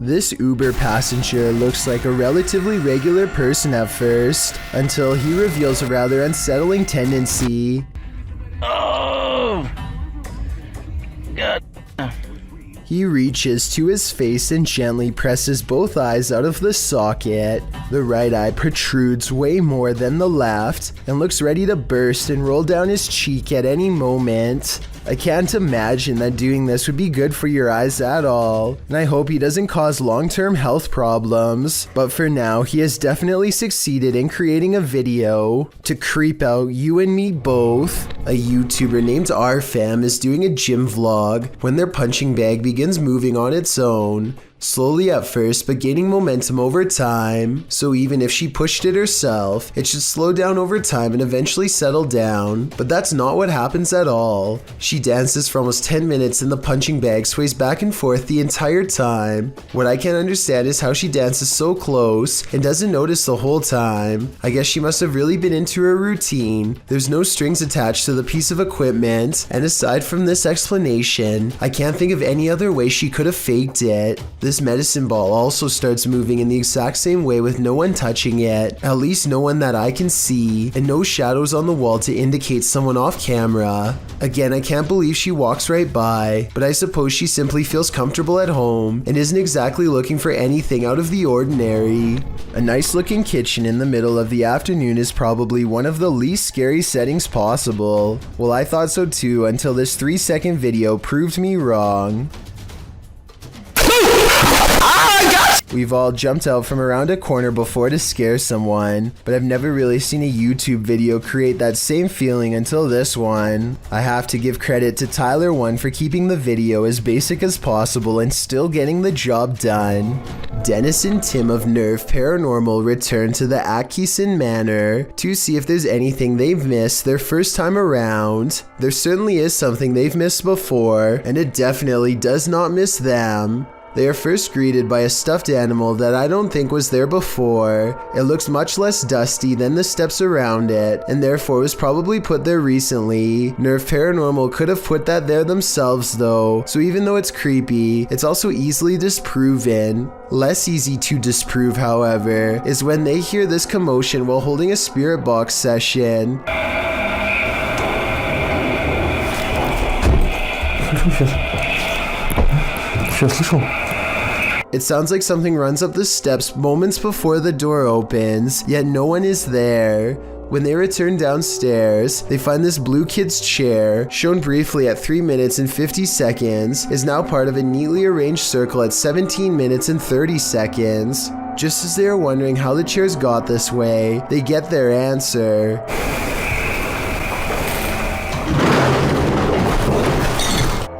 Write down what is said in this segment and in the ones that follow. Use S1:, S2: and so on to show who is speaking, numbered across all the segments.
S1: This Uber passenger looks like a relatively regular person at first, until he reveals a rather unsettling tendency.
S2: Oh! God.
S1: He reaches to his face and gently presses both eyes out of the socket. The right eye protrudes way more than the left and looks ready to burst and roll down his cheek at any moment. I can't imagine that doing this would be good for your eyes at all, and I hope he doesn't cause long-term health problems. But for now, he has definitely succeeded in creating a video to creep out you and me both. A YouTuber named RFam is doing a gym vlog when their punching bag begins moving on its own. Slowly at first, but gaining momentum over time. So even if she pushed it herself, it should slow down over time and eventually settle down. But that's not what happens at all. She dances for almost 10 minutes and the punching bag sways back and forth the entire time. What I can't understand is how she dances so close and doesn't notice the whole time. I guess she must have really been into her routine. There's no strings attached to the piece of equipment, and aside from this explanation, I can't think of any other way she could have faked it. This medicine ball also starts moving in the exact same way with no one touching it, at least no one that I can see, and no shadows on the wall to indicate someone off camera. Again, I can't believe she walks right by, but I suppose she simply feels comfortable at home and isn't exactly looking for anything out of the ordinary. A nice looking kitchen in the middle of the afternoon is probably one of the least scary settings possible. Well, I thought so too until this 3-second video proved me wrong. We've all jumped out from around a corner before to scare someone, but I've never really seen a YouTube video create that same feeling until this one. I have to give credit to Tyler1 for keeping the video as basic as possible and still getting the job done. Dennis and Tim of Nerve Paranormal return to the Atkinson Manor to see if there's anything they've missed their first time around. There certainly is something they've missed before, and it definitely does not miss them. They are first greeted by a stuffed animal that I don't think was there before. It looks much less dusty than the steps around it, and therefore was probably put there recently. Nerve Paranormal could have put that there themselves though, so even though it's creepy, it's also easily disproven. Less easy to disprove, however, is when they hear this commotion while holding a spirit box session. It sounds like something runs up the steps moments before the door opens, yet no one is there. When they return downstairs, they find this blue kid's chair, shown briefly at 3 minutes and 50 seconds, is now part of a neatly arranged circle at 17 minutes and 30 seconds. Just as they are wondering how the chairs got this way, they get their answer.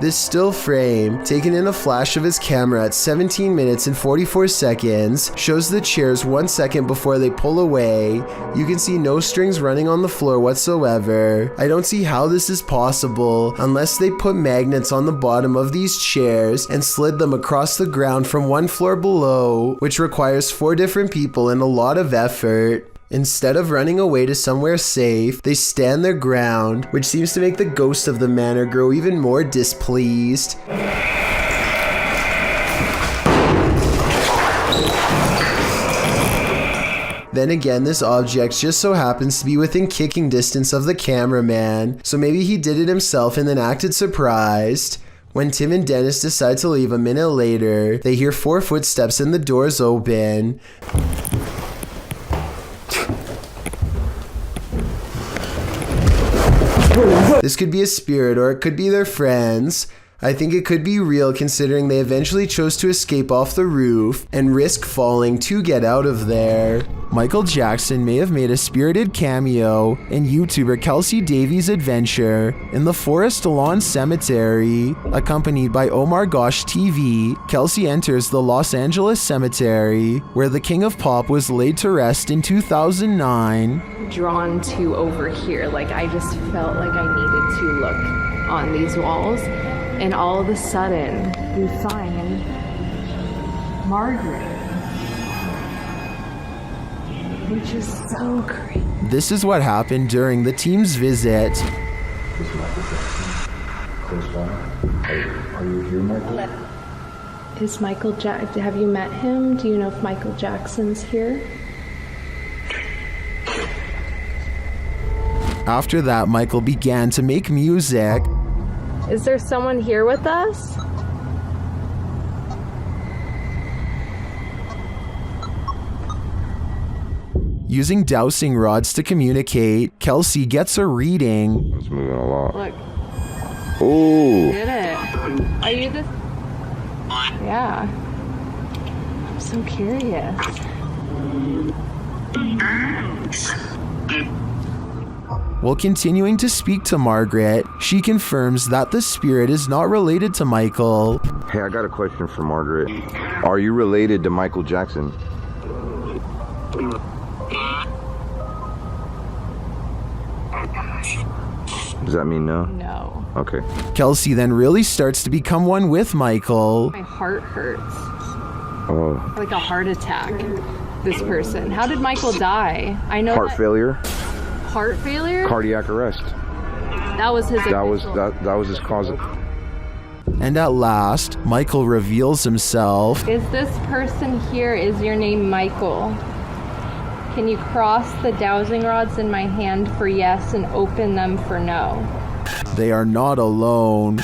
S1: This still frame, taken in a flash of his camera at 17 minutes and 44 seconds, shows the chairs 1 second before they pull away. You can see no strings running on the floor whatsoever. I don't see how this is possible unless they put magnets on the bottom of these chairs and slid them across the ground from one floor below, which requires 4 different people and a lot of effort. Instead of running away to somewhere safe, they stand their ground, which seems to make the ghost of the manor grow even more displeased. Then again, this object just so happens to be within kicking distance of the cameraman, so maybe he did it himself and then acted surprised. When Tim and Dennis decide to leave a minute later, they hear 4 footsteps and the doors open. This could be a spirit or it could be their friends. I think it could be real considering they eventually chose to escape off the roof and risk falling to get out of there. Michael Jackson may have made a spirited cameo in YouTuber Kelsey Davies' adventure in the Forest Lawn Cemetery. Accompanied by Omar Gosh TV, Kelsey enters the Los Angeles Cemetery, where the King of Pop was laid to rest in 2009.
S3: Drawn to over here, like I just felt like I needed to look on these walls. And all of a sudden, we find Margaret, which is so creepy.
S1: This is what happened during the team's visit.
S4: Are you here, Margaret?
S3: Is Michael have you met him? Do you know if Michael Jackson's here?
S1: After that, Michael began to make music.
S3: Is there someone here with us?
S1: Using dowsing rods to communicate, Kelsey gets a reading.
S4: It's moving a lot.
S3: Look.
S4: Ooh.
S3: Did it. Are you this? Yeah. I'm so curious.
S1: While continuing to speak to Margaret, she confirms that the spirit is not related to Michael.
S4: Hey, I got a question for Margaret. Are you related to Michael Jackson? Does that mean no?
S3: No.
S4: Okay.
S1: Kelsey then really starts to become one with Michael.
S3: My heart hurts.
S4: Oh.
S3: Like a heart attack. This person. How did Michael die? I know
S4: Heart failure?
S3: Heart failure?
S4: Cardiac arrest.
S3: That was his
S4: That was his cause of...
S1: And at last, Michael reveals himself.
S3: Is this person here, is your name Michael? Can you cross the dowsing rods in my hand for yes and open them for no?
S1: They are not alone.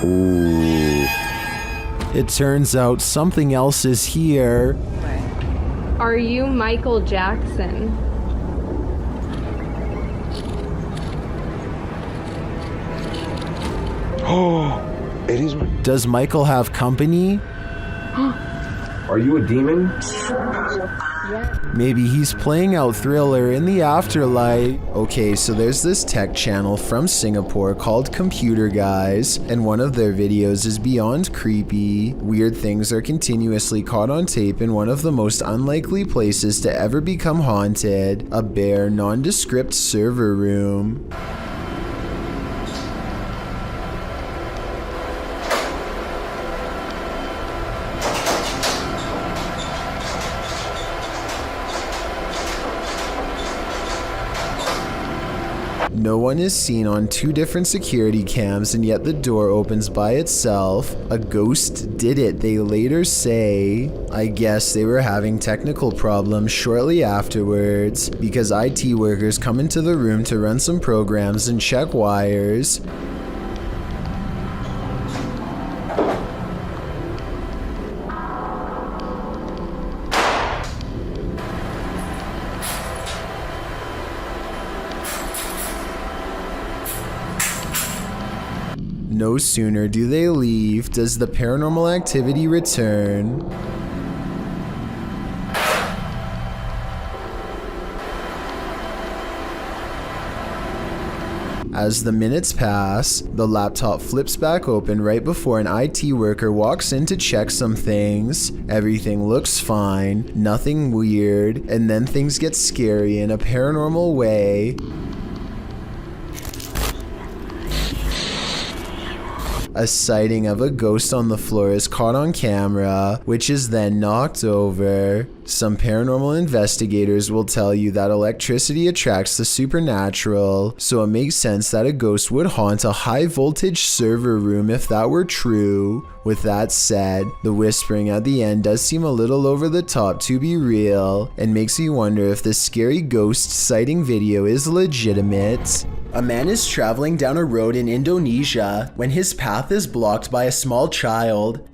S4: Ooh.
S1: It turns out something else is here.
S3: Are you Michael Jackson?
S4: Oh, it is my...
S1: Does Michael have company?
S4: Are you a demon?
S3: Yeah.
S1: Maybe he's playing out Thriller in the afterlife. Okay, so there's this tech channel from Singapore called Computer Guys, and one of their videos is beyond creepy. Weird things are continuously caught on tape in one of the most unlikely places to ever become haunted, a bare, nondescript server room. No one is seen on 2 different security cams, and yet the door opens by itself. A ghost did it, they later say. I guess they were having technical problems shortly afterwards, because IT workers come into the room to run some programs and check wires. No sooner do they leave does the paranormal activity return. As the minutes pass, the laptop flips back open right before an IT worker walks in to check some things. Everything looks fine, nothing weird, and then things get scary in a paranormal way. A sighting of a ghost on the floor is caught on camera, which is then knocked over. Some paranormal investigators will tell you that electricity attracts the supernatural, so it makes sense that a ghost would haunt a high voltage server room if that were true. With that said, the whispering at the end does seem a little over the top to be real, and makes me wonder if this scary ghost sighting video is legitimate. A man is traveling down a road in Indonesia when his path is blocked by a small child.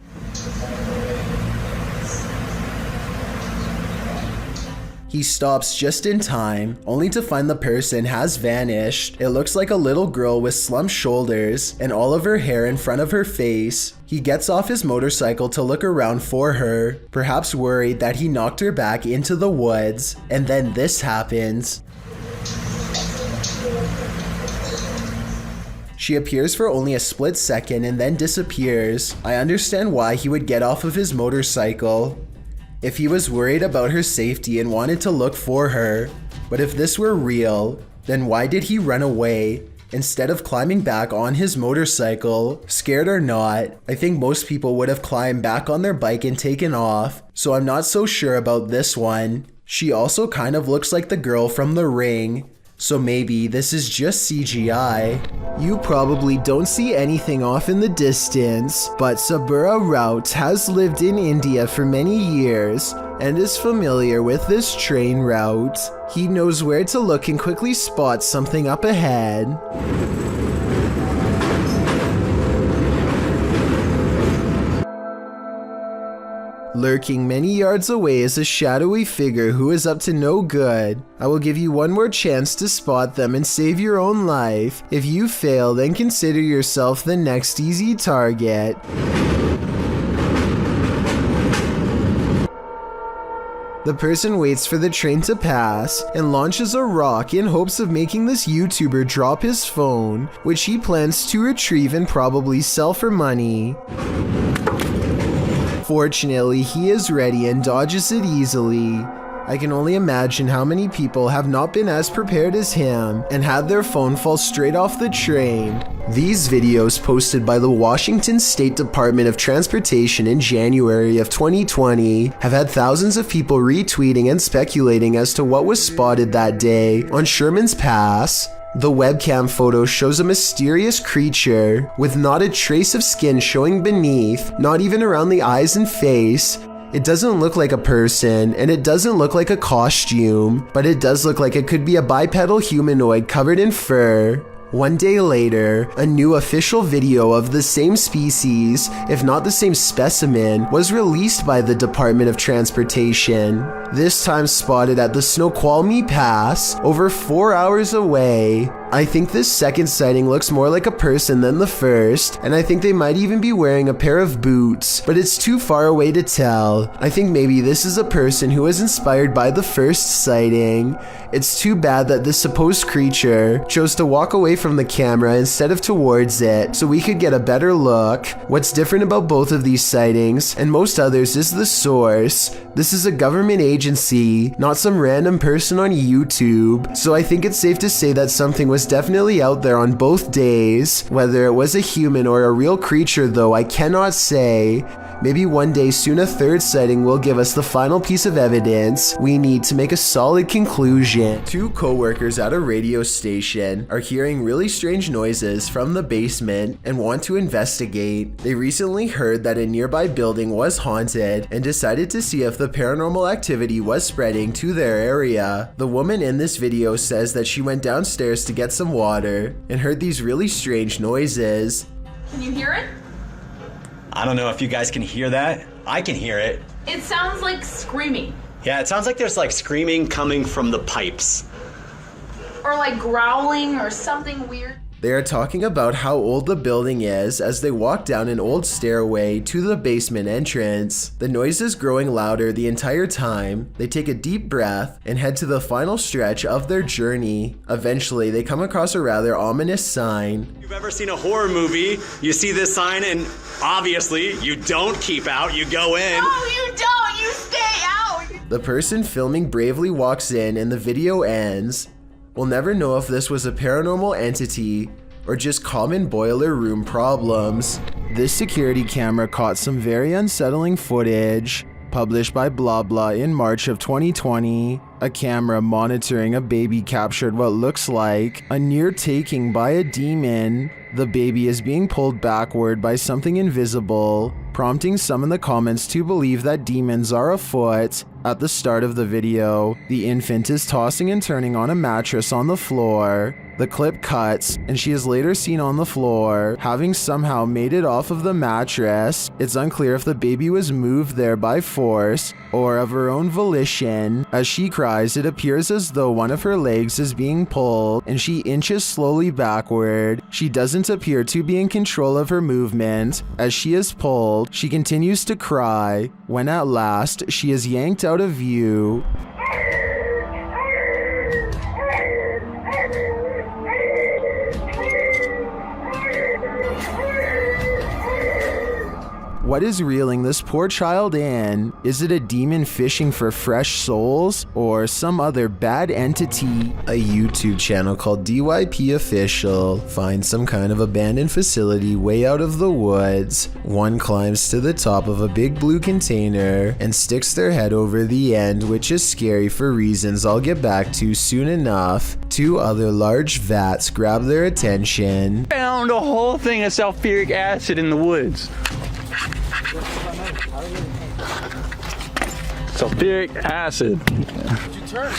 S1: He stops just in time, only to find the person has vanished. It looks like a little girl with slumped shoulders and all of her hair in front of her face. He gets off his motorcycle to look around for her, perhaps worried that he knocked her back into the woods, and then this happens. She appears for only a split second and then disappears. I understand why he would get off of his motorcycle if he was worried about her safety and wanted to look for her. But if this were real, then why did he run away instead of climbing back on his motorcycle? Scared or not, I think most people would have climbed back on their bike and taken off, so I'm not so sure about this one. She also kind of looks like the girl from The Ring, so maybe this is just CGI. You probably don't see anything off in the distance, but Sabura Rout has lived in India for many years and is familiar with this train route. He knows where to look and quickly spots something up ahead. Lurking many yards away is a shadowy figure who is up to no good. I will give you one more chance to spot them and save your own life. If you fail, then consider yourself the next easy target. The person waits for the train to pass and launches a rock in hopes of making this YouTuber drop his phone, which he plans to retrieve and probably sell for money. Fortunately, he is ready and dodges it easily. I can only imagine how many people have not been as prepared as him and had their phone fall straight off the train. These videos posted by the Washington State Department of Transportation in January of 2020 have had thousands of people retweeting and speculating as to what was spotted that day on Sherman's Pass. The webcam photo shows a mysterious creature with not a trace of skin showing beneath, not even around the eyes and face. It doesn't look like a person, and it doesn't look like a costume, but it does look like it could be a bipedal humanoid covered in fur. One day later, a new official video of the same species, if not the same specimen, was released by the Department of Transportation. This time spotted at the Snoqualmie Pass, over 4 hours away. I think this second sighting looks more like a person than the first, and I think they might even be wearing a pair of boots, but it's too far away to tell. I think maybe this is a person who was inspired by the first sighting. It's too bad that this supposed creature chose to walk away from the camera instead of towards it, so we could get a better look. What's different about both of these sightings, and most others, is the source. This is a government agency, not some random person on YouTube, so I think it's safe to say that something was definitely out there on both days. Whether it was a human or a real creature though, I cannot say. Maybe one day soon a third sighting will give us the final piece of evidence we need to make a solid conclusion. Two co-workers at a radio station are hearing really strange noises from the basement and want to investigate. They recently heard that a nearby building was haunted and decided to see if the paranormal activity was spreading to their area. The woman in this video says that she went downstairs to get some water and heard these really strange noises.
S5: Can you hear it?
S6: I don't know if you guys can hear that. I can hear it.
S5: It sounds like screaming.
S6: Yeah, it sounds like there's like screaming coming from the pipes.
S5: Or like growling or something weird.
S1: They are talking about how old the building is as they walk down an old stairway to the basement entrance. The noise is growing louder the entire time. They take a deep breath and head to the final stretch of their journey. Eventually, they come across a rather ominous sign.
S6: If you've ever seen a horror movie, you see this sign and obviously you don't keep out, you go in.
S5: No, you don't! You stay out!
S1: The person filming bravely walks in and the video ends. We'll never know if this was a paranormal entity or just common boiler room problems. This security camera caught some very unsettling footage, published by Blah Blah in March of 2020. A camera monitoring a baby captured what looks like a near taking by a demon. The baby is being pulled backward by something invisible, prompting some in the comments to believe that demons are afoot. At the start of the video, the infant is tossing and turning on a mattress on the floor. The clip cuts, and she is later seen on the floor, having somehow made it off of the mattress. It's unclear if the baby was moved there by force or of her own volition. As she cries, it appears as though one of her legs is being pulled, and she inches slowly backward. She doesn't appear to be in control of her movement. As she is pulled, she continues to cry, when at last she is yanked out of view. What is reeling this poor child in? Is it a demon fishing for fresh souls or some other bad entity? A YouTube channel called DYP Official finds some kind of abandoned facility way out of the woods. One climbs to the top of a big blue container and sticks their head over the end, which is scary for reasons I'll get back to soon enough. Two other large vats grab their attention.
S2: Found a whole thing of sulfuric acid in the woods. Sulfuric acid.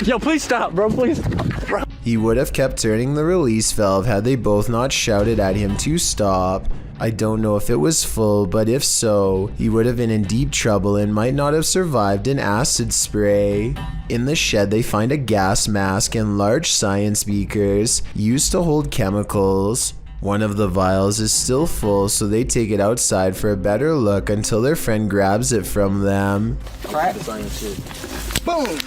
S2: Yo, please stop, bro, please. Bro.
S1: He would have kept turning the release valve had they both not shouted at him to stop. I don't know if it was full, but if so, he would have been in deep trouble and might not have survived an acid spray. In the shed, they find a gas mask and large science beakers used to hold chemicals. One of the vials is still full, so they take it outside for a better look until their friend grabs it from them.
S2: Boom!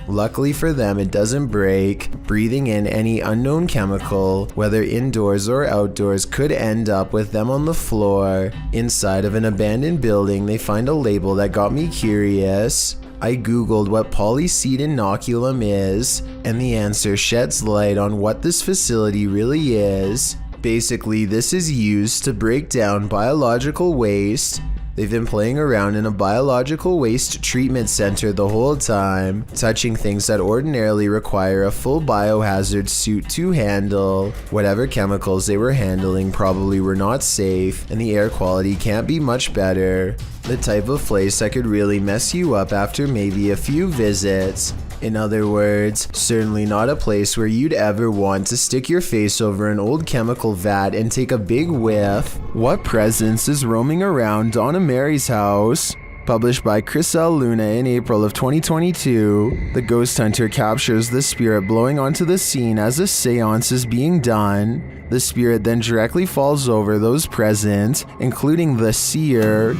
S1: Luckily for them, it doesn't break. Breathing in any unknown chemical, whether indoors or outdoors, could end up with them on the floor. Inside of an abandoned building, they find a label that got me curious. I googled what polyseed inoculum is, and the answer sheds light on what this facility really is. Basically, this is used to break down biological waste. They've been playing around in a biological waste treatment center the whole time, touching things that ordinarily require a full biohazard suit to handle. Whatever chemicals they were handling probably were not safe, and the air quality can't be much better. The type of place that could really mess you up after maybe a few visits. In other words, certainly not a place where you'd ever want to stick your face over an old chemical vat and take a big whiff. What presence is roaming around Donna Mary's house? Published by Chris L. Luna in April of 2022, the ghost hunter captures the spirit blowing onto the scene as a seance is being done. The spirit then directly falls over those present, including the seer.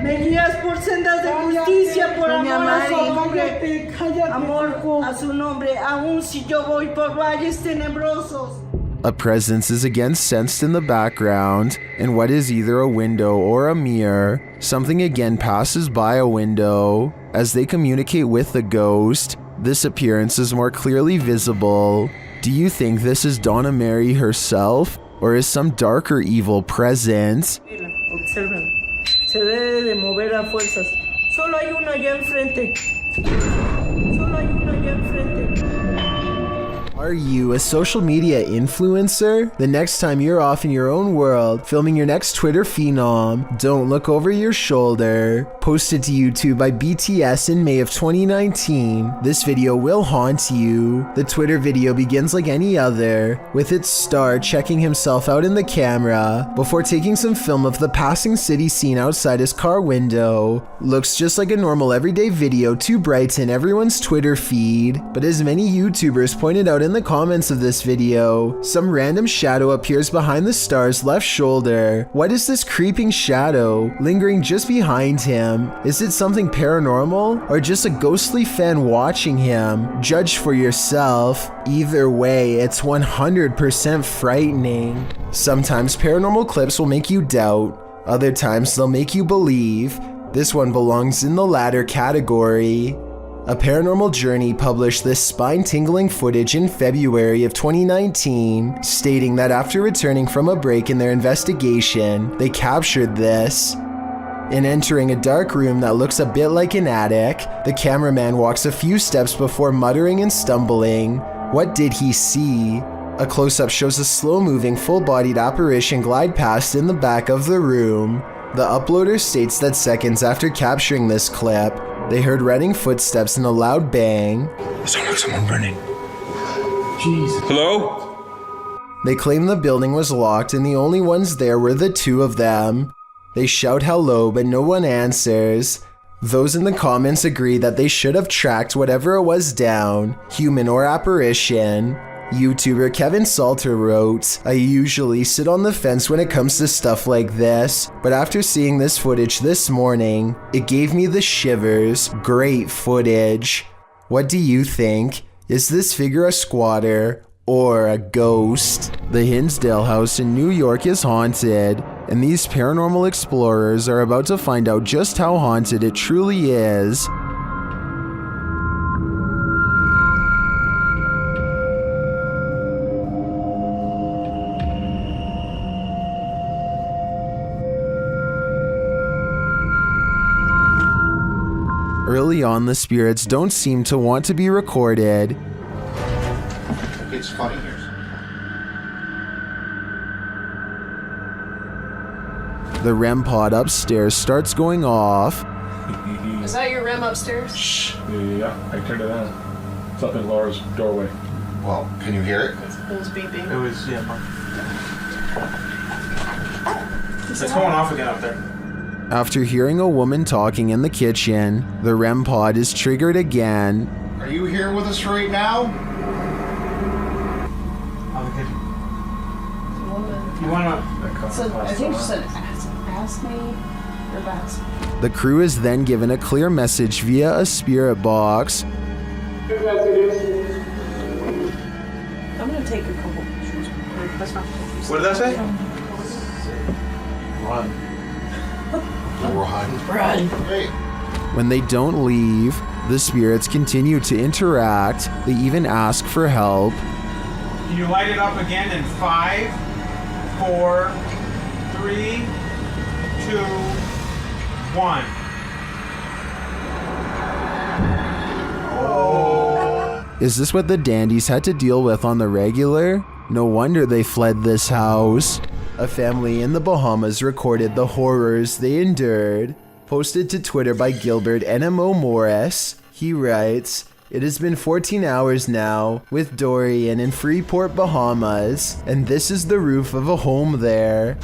S7: Me guías por sendas de justicia, por amor a su nombre, amor a su nombre, aun si yo voy por valles tenebrosos.
S1: A presence is again sensed in the background, in what is either a window or a mirror. Something again passes by a window. As they communicate with the ghost, this appearance is more clearly visible. Do you think this is Donna Mary herself, or is some darker evil present?
S7: Observen. Se debe de mover a fuerzas. Solo hay uno allá enfrente. Solo hay uno allá enfrente.
S1: Are you a social media influencer? The next time you're off in your own world, filming your next Twitter phenom, don't look over your shoulder. Posted to YouTube by BTS in May of 2019, this video will haunt you. The Twitter video begins like any other, with its star checking himself out in the camera before taking some film of the passing city scene outside his car window. Looks just like a normal everyday video to brighten everyone's Twitter feed, but as many YouTubers pointed out in the comments of this video, some random shadow appears behind the star's left shoulder. What is this creeping shadow lingering just behind him? Is it something paranormal or just a ghostly fan watching him? Judge for yourself. Either way, it's 100% frightening. Sometimes paranormal clips will make you doubt, other times they'll make you believe. This one belongs in the latter category. A Paranormal Journey published this spine-tingling footage in February of 2019, stating that after returning from a break in their investigation, they captured this. In entering a dark room that looks a bit like an attic, the cameraman walks a few steps before muttering and stumbling. What did he see? A close-up shows a slow-moving, full-bodied apparition glide past in the back of the room. The uploader states that seconds after capturing this clip, they heard running footsteps and a loud bang.
S2: Someone running. Jeez. Hello?
S1: They claim the building was locked and the only ones there were the two of them. They shout hello, but no one answers. Those in the comments agree that they should have tracked whatever it was down, human or apparition. YouTuber Kevin Salter wrote, "I usually sit on the fence when it comes to stuff like this, but after seeing this footage this morning, it gave me the shivers. Great footage." What do you think? Is this figure a squatter or a ghost. The Hinsdale house in New York is haunted, and these paranormal explorers are about to find out just how haunted it truly is. Early on, the spirits don't seem to want to be recorded.
S8: It's funny here.
S1: The REM pod upstairs starts going off.
S5: Is that your REM upstairs?
S2: Shh. Yeah, I turned it on. It's up in Laura's doorway.
S8: Well, can you hear it?
S5: It was beeping.
S9: It was, yeah. It's going off again up there.
S1: After hearing a woman talking in the kitchen, the REM pod is triggered again.
S8: Are you here with us right now?
S9: You wanna?
S5: So I think she said, ask me or ask me.
S1: The crew is then given a clear message via a spirit box.
S5: I'm gonna take a couple pictures. That's not
S9: What did that say?
S2: Run.
S8: Run. Hey.
S1: When they don't leave, the spirits continue to interact. They even ask for help.
S9: Can you light it up again in 5, 4, 3, 2, 1.
S1: Is this what the dandies had to deal with on the regular? No wonder they fled this house. A family in the Bahamas recorded the horrors they endured. Posted to Twitter by Gilbert NMO Morris, he writes, "It has been 14 hours now with Dorian in Freeport, Bahamas, and this is the roof of a home there.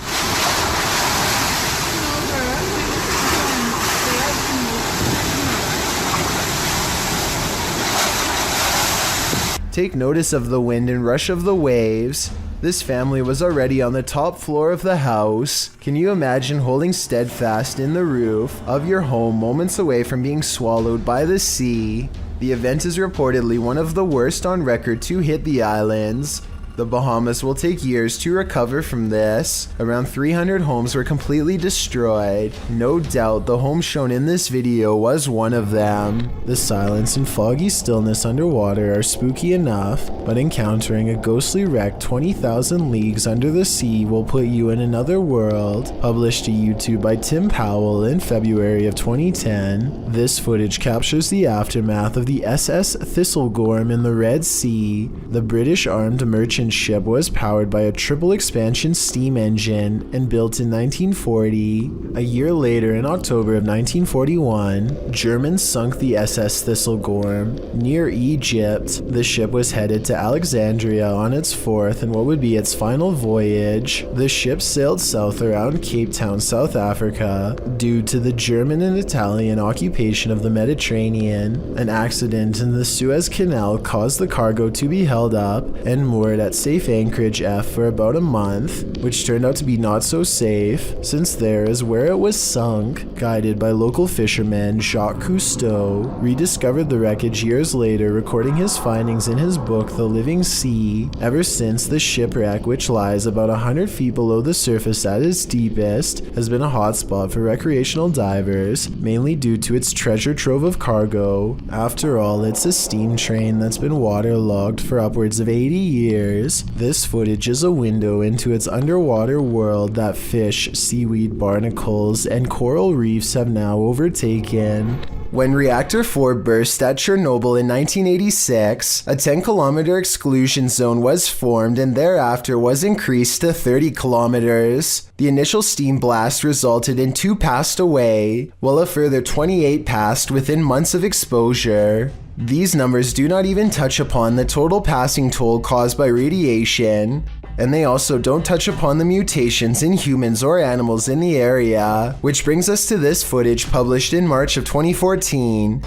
S1: Take notice of the wind and rush of the waves. This family was already on the top floor of the house. Can you imagine holding steadfast in the roof of your home moments away from being swallowed by the sea? The event is reportedly one of the worst on record to hit the islands. The Bahamas will take years to recover from this. Around 300 homes were completely destroyed. No doubt the home shown in this video was one of them. The silence and foggy stillness underwater are spooky enough, but encountering a ghostly wreck 20,000 leagues under the sea will put you in another world. Published to YouTube by Tim Powell in February of 2010, this footage captures the aftermath of the SS Thistlegorm in the Red Sea. The British armed merchant ship was powered by a triple expansion steam engine and built in 1940. A year later, in October of 1941, Germans sunk the SS Thistlegorm near Egypt. The ship was headed to Alexandria on its fourth and what would be its final voyage. The ship sailed south around Cape Town, South Africa. Due to the German and Italian occupation of the Mediterranean, an accident in the Suez Canal caused the cargo to be held up and moored at safe anchorage F for about a month, which turned out to be not so safe, since there is where it was sunk. Guided by local fisherman Jacques Cousteau, rediscovered the wreckage years later, recording his findings in his book The Living Sea. Ever since, the shipwreck, which lies about 100 feet below the surface at its deepest, has been a hotspot for recreational divers, mainly due to its treasure trove of cargo. After all, it's a steam train that's been waterlogged for upwards of 80 years. This footage is a window into its underwater world that fish, seaweed, barnacles, and coral reefs have now overtaken. When Reactor 4 burst at Chernobyl in 1986, a 10-kilometer exclusion zone was formed and thereafter was increased to 30 kilometers. The initial steam blast resulted in 2 passed away, while a further 28 passed within months of exposure. These numbers do not even touch upon the total passing toll caused by radiation, and they also don't touch upon the mutations in humans or animals in the area, which brings us to this footage published in March of 2014.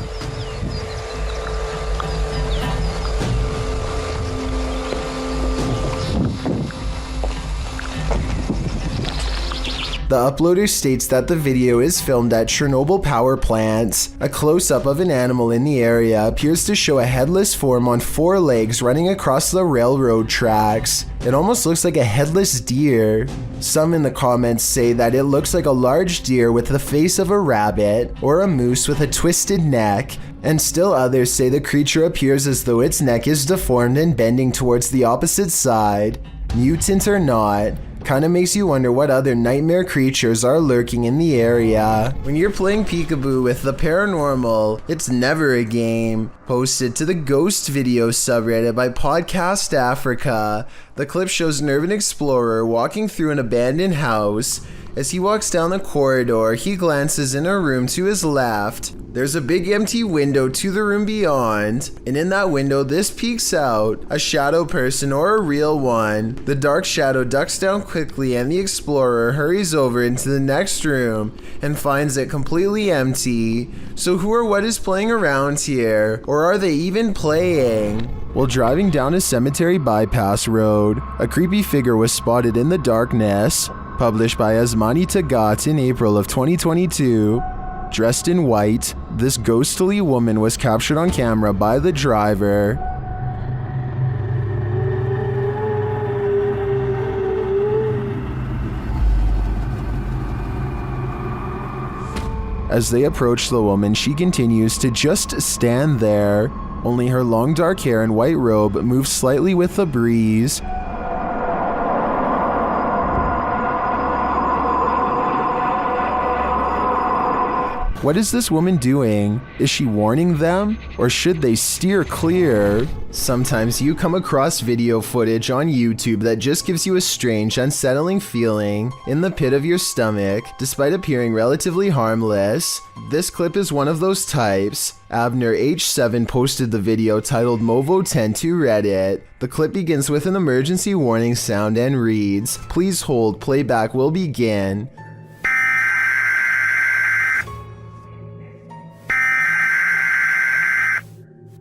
S1: The uploader states that the video is filmed at Chernobyl power plant. A close-up of an animal in the area appears to show a headless form on 4 legs running across the railroad tracks. It almost looks like a headless deer. Some in the comments say that it looks like a large deer with the face of a rabbit, or a moose with a twisted neck, and still others say the creature appears as though its neck is deformed and bending towards the opposite side. Mutant or not, kinda makes you wonder what other nightmare creatures are lurking in the area. When you're playing peekaboo with the paranormal, it's never a game. Posted to the Ghost Video subreddit by Podcast Africa, the clip shows an urban explorer walking through an abandoned house. As he walks down the corridor, he glances in a room to his left. There's a big empty window to the room beyond, and in that window this peeks out, a shadow person or a real one. The dark shadow ducks down quickly and the explorer hurries over into the next room and finds it completely empty. So who or what is playing around here? Or are they even playing? While driving down a cemetery bypass road, a creepy figure was spotted in the darkness. Published by Asmani Tagat in April of 2022. Dressed in white, this ghostly woman was captured on camera by the driver. As they approach the woman, she continues to just stand there. Only her long dark hair and white robe move slightly with the breeze. What is this woman doing? Is she warning them? Or should they steer clear? Sometimes you come across video footage on YouTube that just gives you a strange, unsettling feeling in the pit of your stomach, despite appearing relatively harmless. This clip is one of those types. Abner H7 posted the video titled Movo10 to Reddit. The clip begins with an emergency warning sound and reads, "Please hold, playback will begin."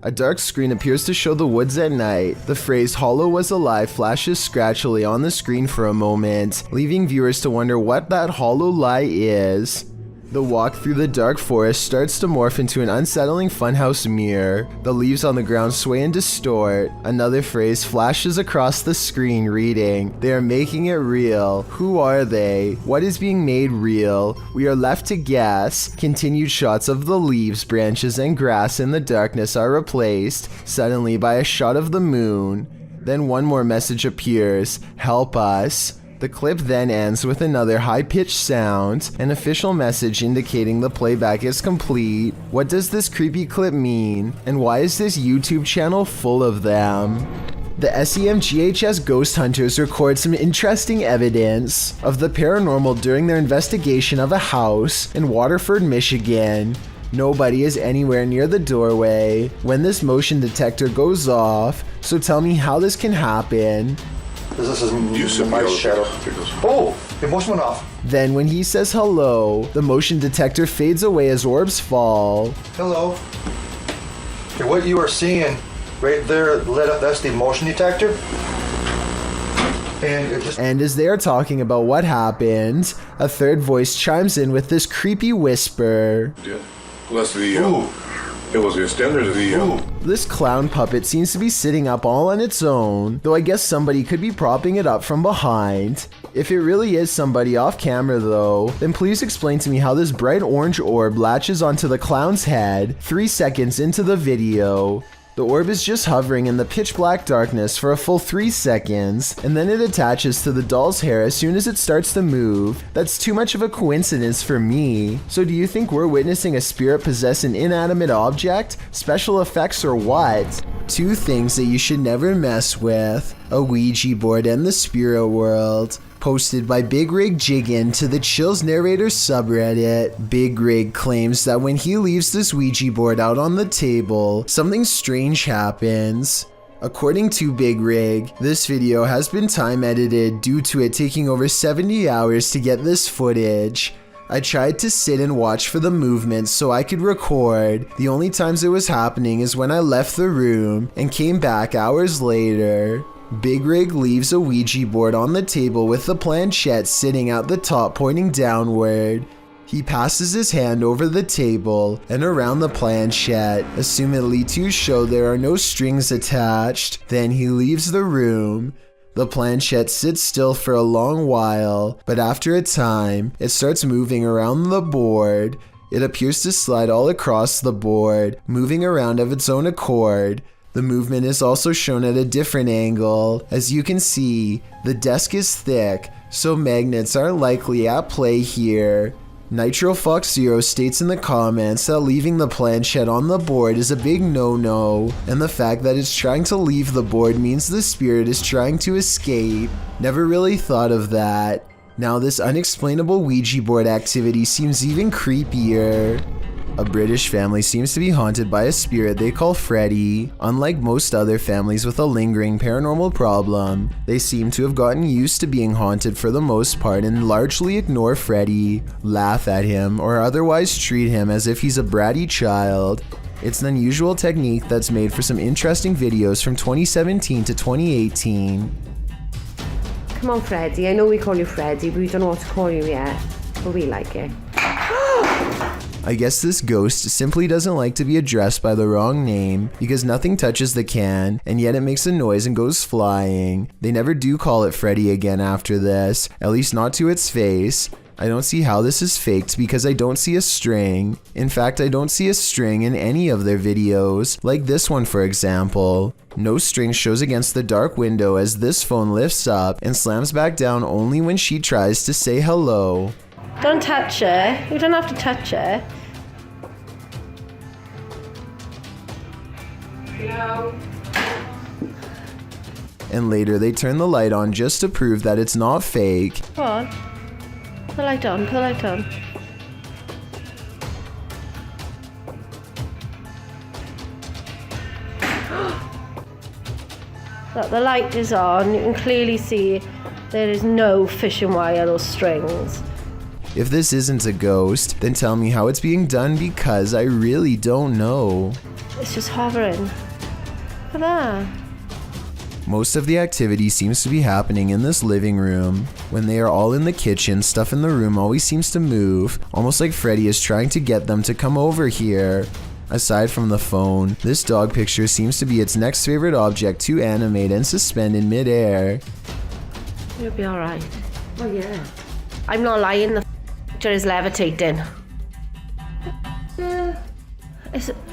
S1: A dark screen appears to show the woods at night. The phrase "Hollow was alive" flashes scratchily on the screen for a moment, leaving viewers to wonder what that hollow lie is. The walk through the dark forest starts to morph into an unsettling funhouse mirror. The leaves on the ground sway and distort. Another phrase flashes across the screen reading, "They are making it real. Who are they? What is being made real? We are left to guess." Continued shots of the leaves, branches, and grass in the darkness are replaced suddenly by a shot of the moon. Then one more message appears, "Help us." The clip then ends with another high-pitched sound, an official message indicating the playback is complete. What does this creepy clip mean? And why is this YouTube channel full of them? The SEMGHS ghost hunters record some interesting evidence of the paranormal during their investigation of a house in Waterford, Michigan. Nobody is anywhere near the doorway when this motion detector goes off, so tell me how this can happen.
S10: This is my shadow. Oh, the motion went off.
S1: Then when he says hello, the motion detector fades away as orbs fall.
S10: Hello. Okay, what you are seeing right there lit up, that's the motion detector.
S1: And as they are talking about what happened, a third voice chimes in with this creepy whisper.
S11: Yeah. Plus it was the extender of the...
S1: This clown puppet seems to be sitting up all on its own, though I guess somebody could be propping it up from behind. If it really is somebody off camera though, then please explain to me how this bright orange orb latches onto the clown's head 3 seconds into the video. The orb is just hovering in the pitch black darkness for a full 3 seconds, and then it attaches to the doll's hair as soon as it starts to move. That's too much of a coincidence for me. So do you think we're witnessing a spirit possess an inanimate object, special effects, or what? 2 things that you should never mess with: a Ouija board and the spirit world. Posted by Big Rig Jiggin to the Chills Narrator subreddit. Big Rig claims that when he leaves this Ouija board out on the table, something strange happens. According to Big Rig, this video has been time edited due to it taking over 70 hours to get this footage. I tried to sit and watch for the movements so I could record. The only times it was happening is when I left the room and came back hours later. Big Rig leaves a Ouija board on the table with the planchette sitting at the top pointing downward. He passes his hand over the table and around the planchette, assumedly to show there are no strings attached. Then he leaves the room. The planchette sits still for a long while, but after a time, it starts moving around the board. It appears to slide all across the board, moving around of its own accord. The movement is also shown at a different angle. As you can see, the desk is thick, so magnets are likely at play here. Nitro Fox Zero states in the comments that leaving the planchette on the board is a big no-no, and the fact that it's trying to leave the board means the spirit is trying to escape. Never really thought of that. Now this unexplainable Ouija board activity seems even creepier. A British family seems to be haunted by a spirit they call Freddy. Unlike most other families with a lingering paranormal problem, they seem to have gotten used to being haunted for the most part and largely ignore Freddy, laugh at him, or otherwise treat him as if he's a bratty child. It's an unusual technique that's made for some interesting videos from 2017 to 2018.
S12: Come on, Freddy. I know we call you Freddy, but we don't know what to call you yet. But we like it.
S1: I guess this ghost simply doesn't like to be addressed by the wrong name because nothing touches the can, and yet it makes a noise and goes flying. They never do call it Freddy again after this, at least not to its face. I don't see how this is faked because I don't see a string. In fact, I don't see a string in any of their videos, like this one for example. No string shows against the dark window as this phone lifts up and slams back down only when she tries to say hello.
S12: Don't touch it. You don't have to touch it.
S5: No.
S1: And later they turn the light on just to prove that it's not fake.
S12: Come on. Put the light on. Put the light on. Look, the light is on. You can clearly see there is no fishing wire or strings.
S1: If this isn't a ghost, then tell me how it's being done because I really don't know.
S12: It's just hovering. Look at that.
S1: Most of the activity seems to be happening in this living room. When they are all in the kitchen, stuff in the room always seems to move, almost like Freddy is trying to get them to come over here. Aside from the phone, this dog picture seems to be its next favorite object to animate and suspend in midair.
S12: You'll be alright. Oh yeah. I'm not lying, the picture is levitating.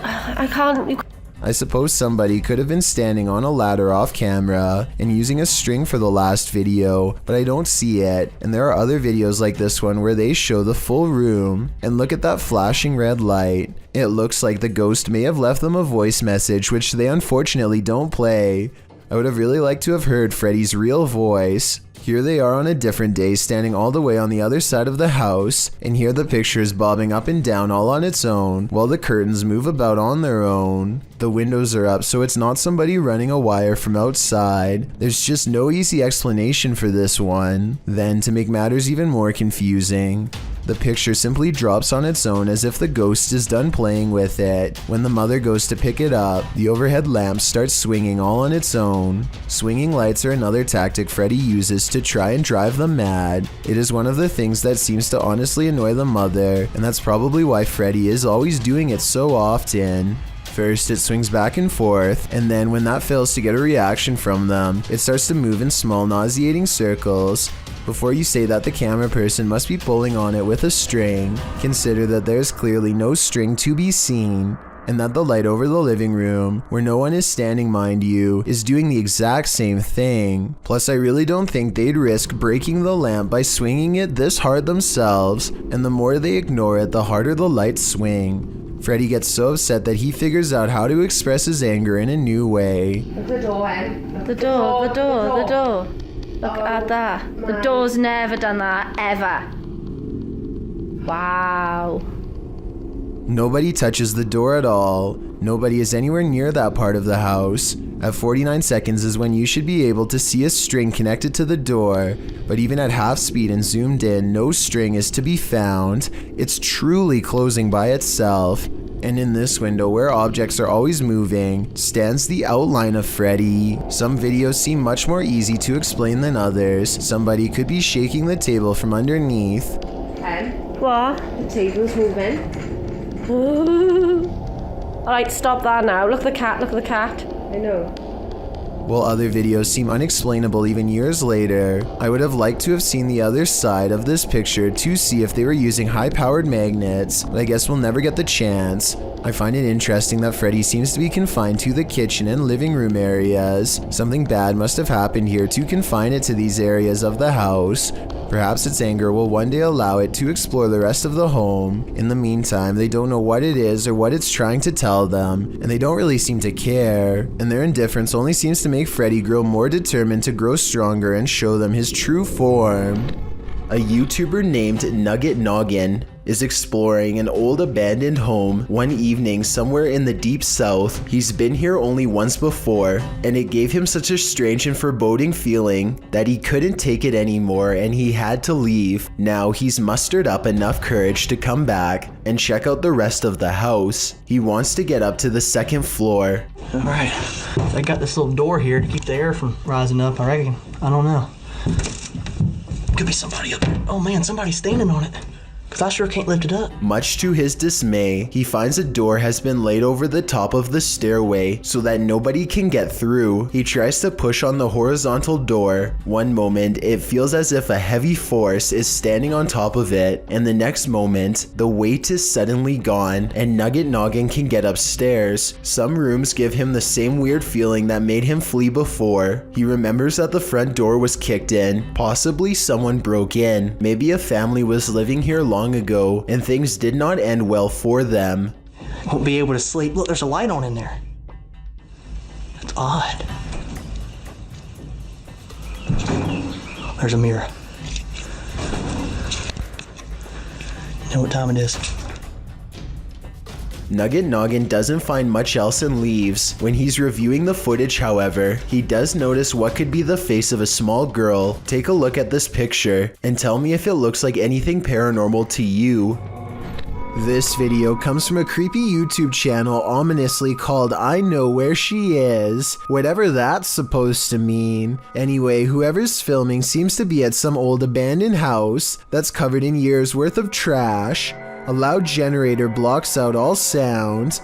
S12: I can't...
S1: I suppose somebody could have been standing on a ladder off camera and using a string for the last video, but I don't see it. And there are other videos like this one where they show the full room, and look at that flashing red light. It looks like the ghost may have left them a voice message, which they unfortunately don't play. I would have really liked to have heard Freddy's real voice. Here they are on a different day, standing all the way on the other side of the house, and here the picture is bobbing up and down all on its own, while the curtains move about on their own. The windows are up, so it's not somebody running a wire from outside. There's just no easy explanation for this one. Then, to make matters even more confusing, the picture simply drops on its own as if the ghost is done playing with it. When the mother goes to pick it up, the overhead lamp starts swinging all on its own. Swinging lights are another tactic Freddy uses to try and drive them mad. It is one of the things that seems to honestly annoy the mother, and that's probably why Freddy is always doing it so often. First, it swings back and forth, and then when that fails to get a reaction from them, it starts to move in small nauseating circles. Before you say that the camera person must be pulling on it with a string, consider that there's clearly no string to be seen, and that the light over the living room, where no one is standing mind you, is doing the exact same thing. Plus, I really don't think they'd risk breaking the lamp by swinging it this hard themselves, and the more they ignore it, the harder the lights swing. Freddy gets so upset that he figures out how to express his anger in a new way.
S12: The door. Look at that. The door's never done that, ever. Wow.
S1: Nobody touches the door at all. Nobody is anywhere near that part of the house. At 49 seconds is when you should be able to see a string connected to the door, but even at half speed and zoomed in, no string is to be found. It's truly closing by itself. And in this window, where objects are always moving, stands the outline of Freddy. Some videos seem much more easy to explain than others. Somebody could be shaking the table from underneath.
S3: Ken,
S12: What?
S3: the table's moving.
S12: Alright, stop that now. Look at the cat, look at the cat.
S3: I know.
S1: While other videos seem unexplainable even years later, I would have liked to have seen the other side of this picture to see if they were using high-powered magnets, but I guess we'll never get the chance. I find it interesting that Freddy seems to be confined to the kitchen and living room areas. Something bad must have happened here to confine it to these areas of the house. Perhaps its anger will one day allow it to explore the rest of the home. In the meantime, they don't know what it is or what it's trying to tell them, and they don't really seem to care. And their indifference only seems to make Freddy grow more determined to grow stronger and show them his true form. A YouTuber named Nugget Noggin is exploring an old abandoned home one evening somewhere in the deep south. He's been here only once before, and it gave him such a strange and foreboding feeling that he couldn't take it anymore and he had to leave. Now he's mustered up enough courage to come back and check out the rest of the house. He wants to get up to the second floor.
S13: Alright, I got this little door here to keep the air from rising up, I reckon. I don't know. Could be somebody up there. Oh man, somebody's standing on it. Cause I sure can't lift it up.
S1: Much to his dismay, he finds a door has been laid over the top of the stairway so that nobody can get through. He tries to push on the horizontal door. One moment, it feels as if a heavy force is standing on top of it, and the next moment, the weight is suddenly gone, and Nugget Noggin can get upstairs. Some rooms give him the same weird feeling that made him flee before. He remembers that the front door was kicked in. Possibly someone broke in. Maybe a family was living here long ago, and things did not end well for them.
S13: Won't be able to sleep. Look, there's a light on in there. That's odd. There's a mirror. You know what time it is?
S1: Nugget Noggin doesn't find much else and leaves. When he's reviewing the footage, however, he does notice what could be the face of a small girl. Take a look at this picture and tell me if it looks like anything paranormal to you. This video comes from a creepy YouTube channel ominously called I Know Where She Is, whatever that's supposed to mean. Anyway, whoever's filming seems to be at some old abandoned house that's covered in years worth of trash. A loud generator blocks out all sound.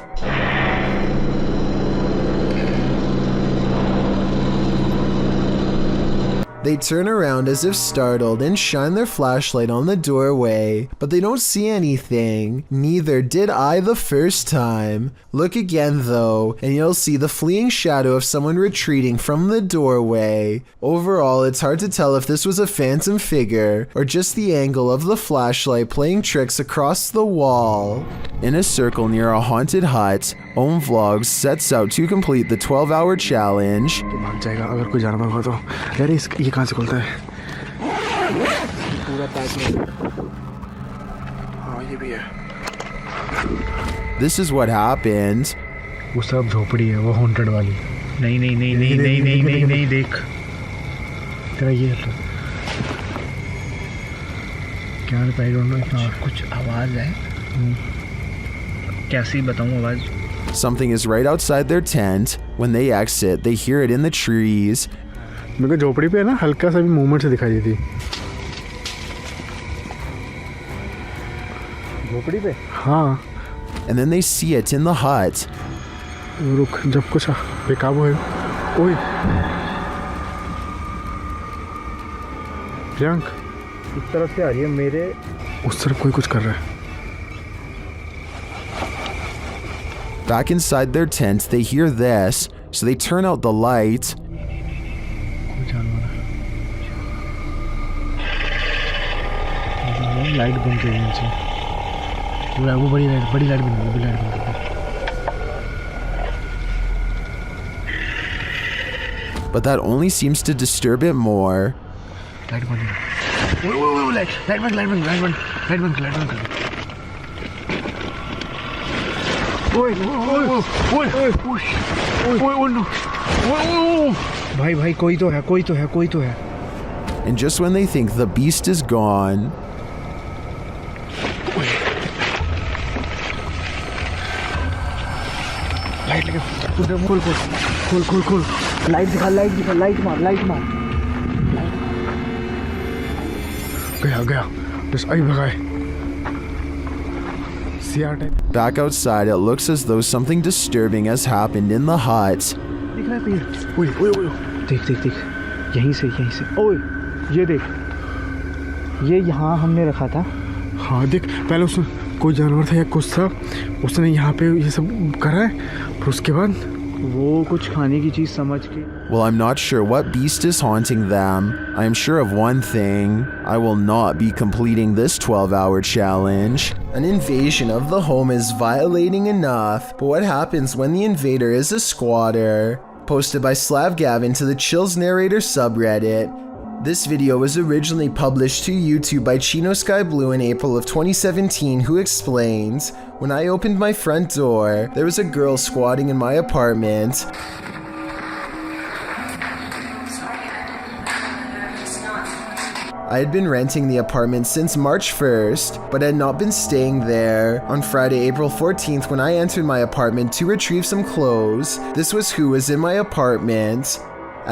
S1: They turn around as if startled and shine their flashlight on the doorway, but they don't see anything. Neither did I the first time. Look again though, and you'll see the fleeing shadow of someone retreating from the doorway. Overall, it's hard to tell if this was a phantom figure or just the angle of the flashlight playing tricks across the wall. In a circle near a haunted hut, Om Vlogs sets out to complete the 12-hour challenge.
S14: कहाँ से खुलता है? पूरा pack में। हाँ ये भी है।
S1: This is what happened.
S14: वो सब झोपड़ी है, वो haunted वाली। नहीं नहीं नहीं नहीं नहीं नहीं नहीं नहीं देख। तेरा ये है। क्या है? I don't know इतना कुछ आवाज़ है। कैसी बताऊँ आवाज़?
S1: Something is right outside their tent. When they exit, they hear it in the trees.
S14: मेरे को झोपड़ी पे है ना हल्का सा भी मूवमेंट से दिखाई देती झोपड़ी पे हाँ
S1: and then they see it in the hut.
S14: रुक जब कुछ बेकाबू है ओए प्रियंक इस तरफ से आ रही है मेरे उस तरफ कोई कुछ कर रहा है
S1: Back inside their tent, they hear this, so they turn out the light.
S14: Light बंद कर नीचे वो बड़ी लाइट बंद कर लाइट बंद कर
S1: But that only seems to disturb it more.
S14: Light बंद वो लाइट बंद भाई कोई तो है
S1: And just when they think the beast is gone,
S14: light लगा खोल खोल खोल खोल खोल लाइट दिखा लाइट मार गया बस आई भगाए CR type
S1: Back outside, it looks as though something disturbing has happened in the hut.
S14: दिख रहा है पेड़ ओए देख यहीं से ओए ये देख ये यहाँ हमने रखा था हाँ देख पहले उसने कोई जानवर था या कुछ था उसने यहाँ पे ये सब करा है फिर उसके बाद वो कुछ खाने की चीज समझ के
S1: Well, I'm not sure what beast is haunting them. I am sure of one thing. I will not be completing this 12-hour challenge. An invasion of the home is violating enough, but what happens when the invader is a squatter? Posted by Slavgavin to the Chills Narrator subreddit. This video was originally published to YouTube by Chino Sky Blue in April of 2017, who explains, "When I opened my front door, there was a girl squatting in my apartment. I had been renting the apartment since March 1st, but had not been staying there. On Friday, April 14th, when I entered my apartment to retrieve some clothes, this was who was in my apartment."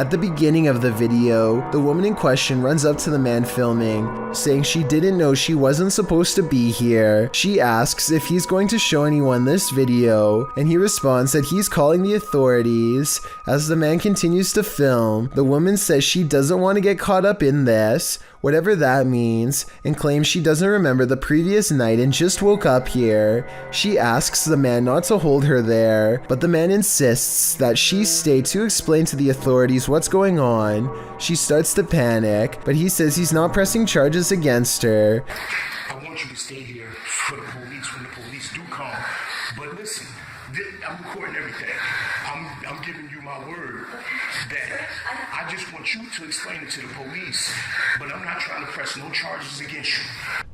S1: At the beginning of the video, the woman in question runs up to the man filming, saying she didn't know she wasn't supposed to be here. She asks if he's going to show anyone this video, and he responds that he's calling the authorities. As the man continues to film, the woman says she doesn't want to get caught up in this, whatever that means, and claims she doesn't remember the previous night and just woke up here. She asks the man not to hold her there, but the man insists that she stay to explain to the authorities what's going on. She starts to panic, but he says he's not pressing charges against her.
S15: I want you to stay here for the police when the police do come. But listen, I'm recording everything. I'm giving you my word that I just want you to explain it to the police, but I'm not trying to press no charges against you.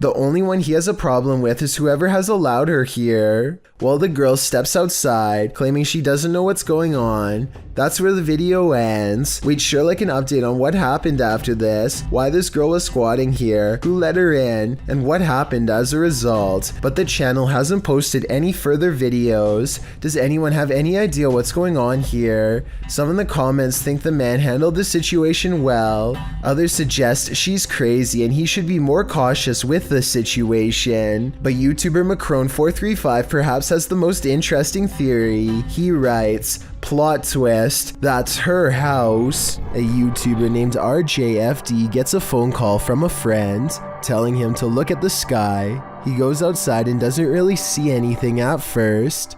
S1: The only one he has a problem with is whoever has allowed her here. While the girl steps outside, claiming she doesn't know what's going on. That's where the video ends. We'd sure like an update on what happened after this, why this girl was squatting here, who let her in, and what happened as a result. But the channel hasn't posted any further videos. Does anyone have any idea what's going on here? Some in the comments think the man handled the situation well. Others suggest she's crazy and he should be more cautious with the situation. But YouTuber Macron435 perhaps has the most interesting theory. He writes, "Plot twist, that's her house." A YouTuber named RJFD gets a phone call from a friend telling him to look at the sky. He goes outside and doesn't really see anything at first.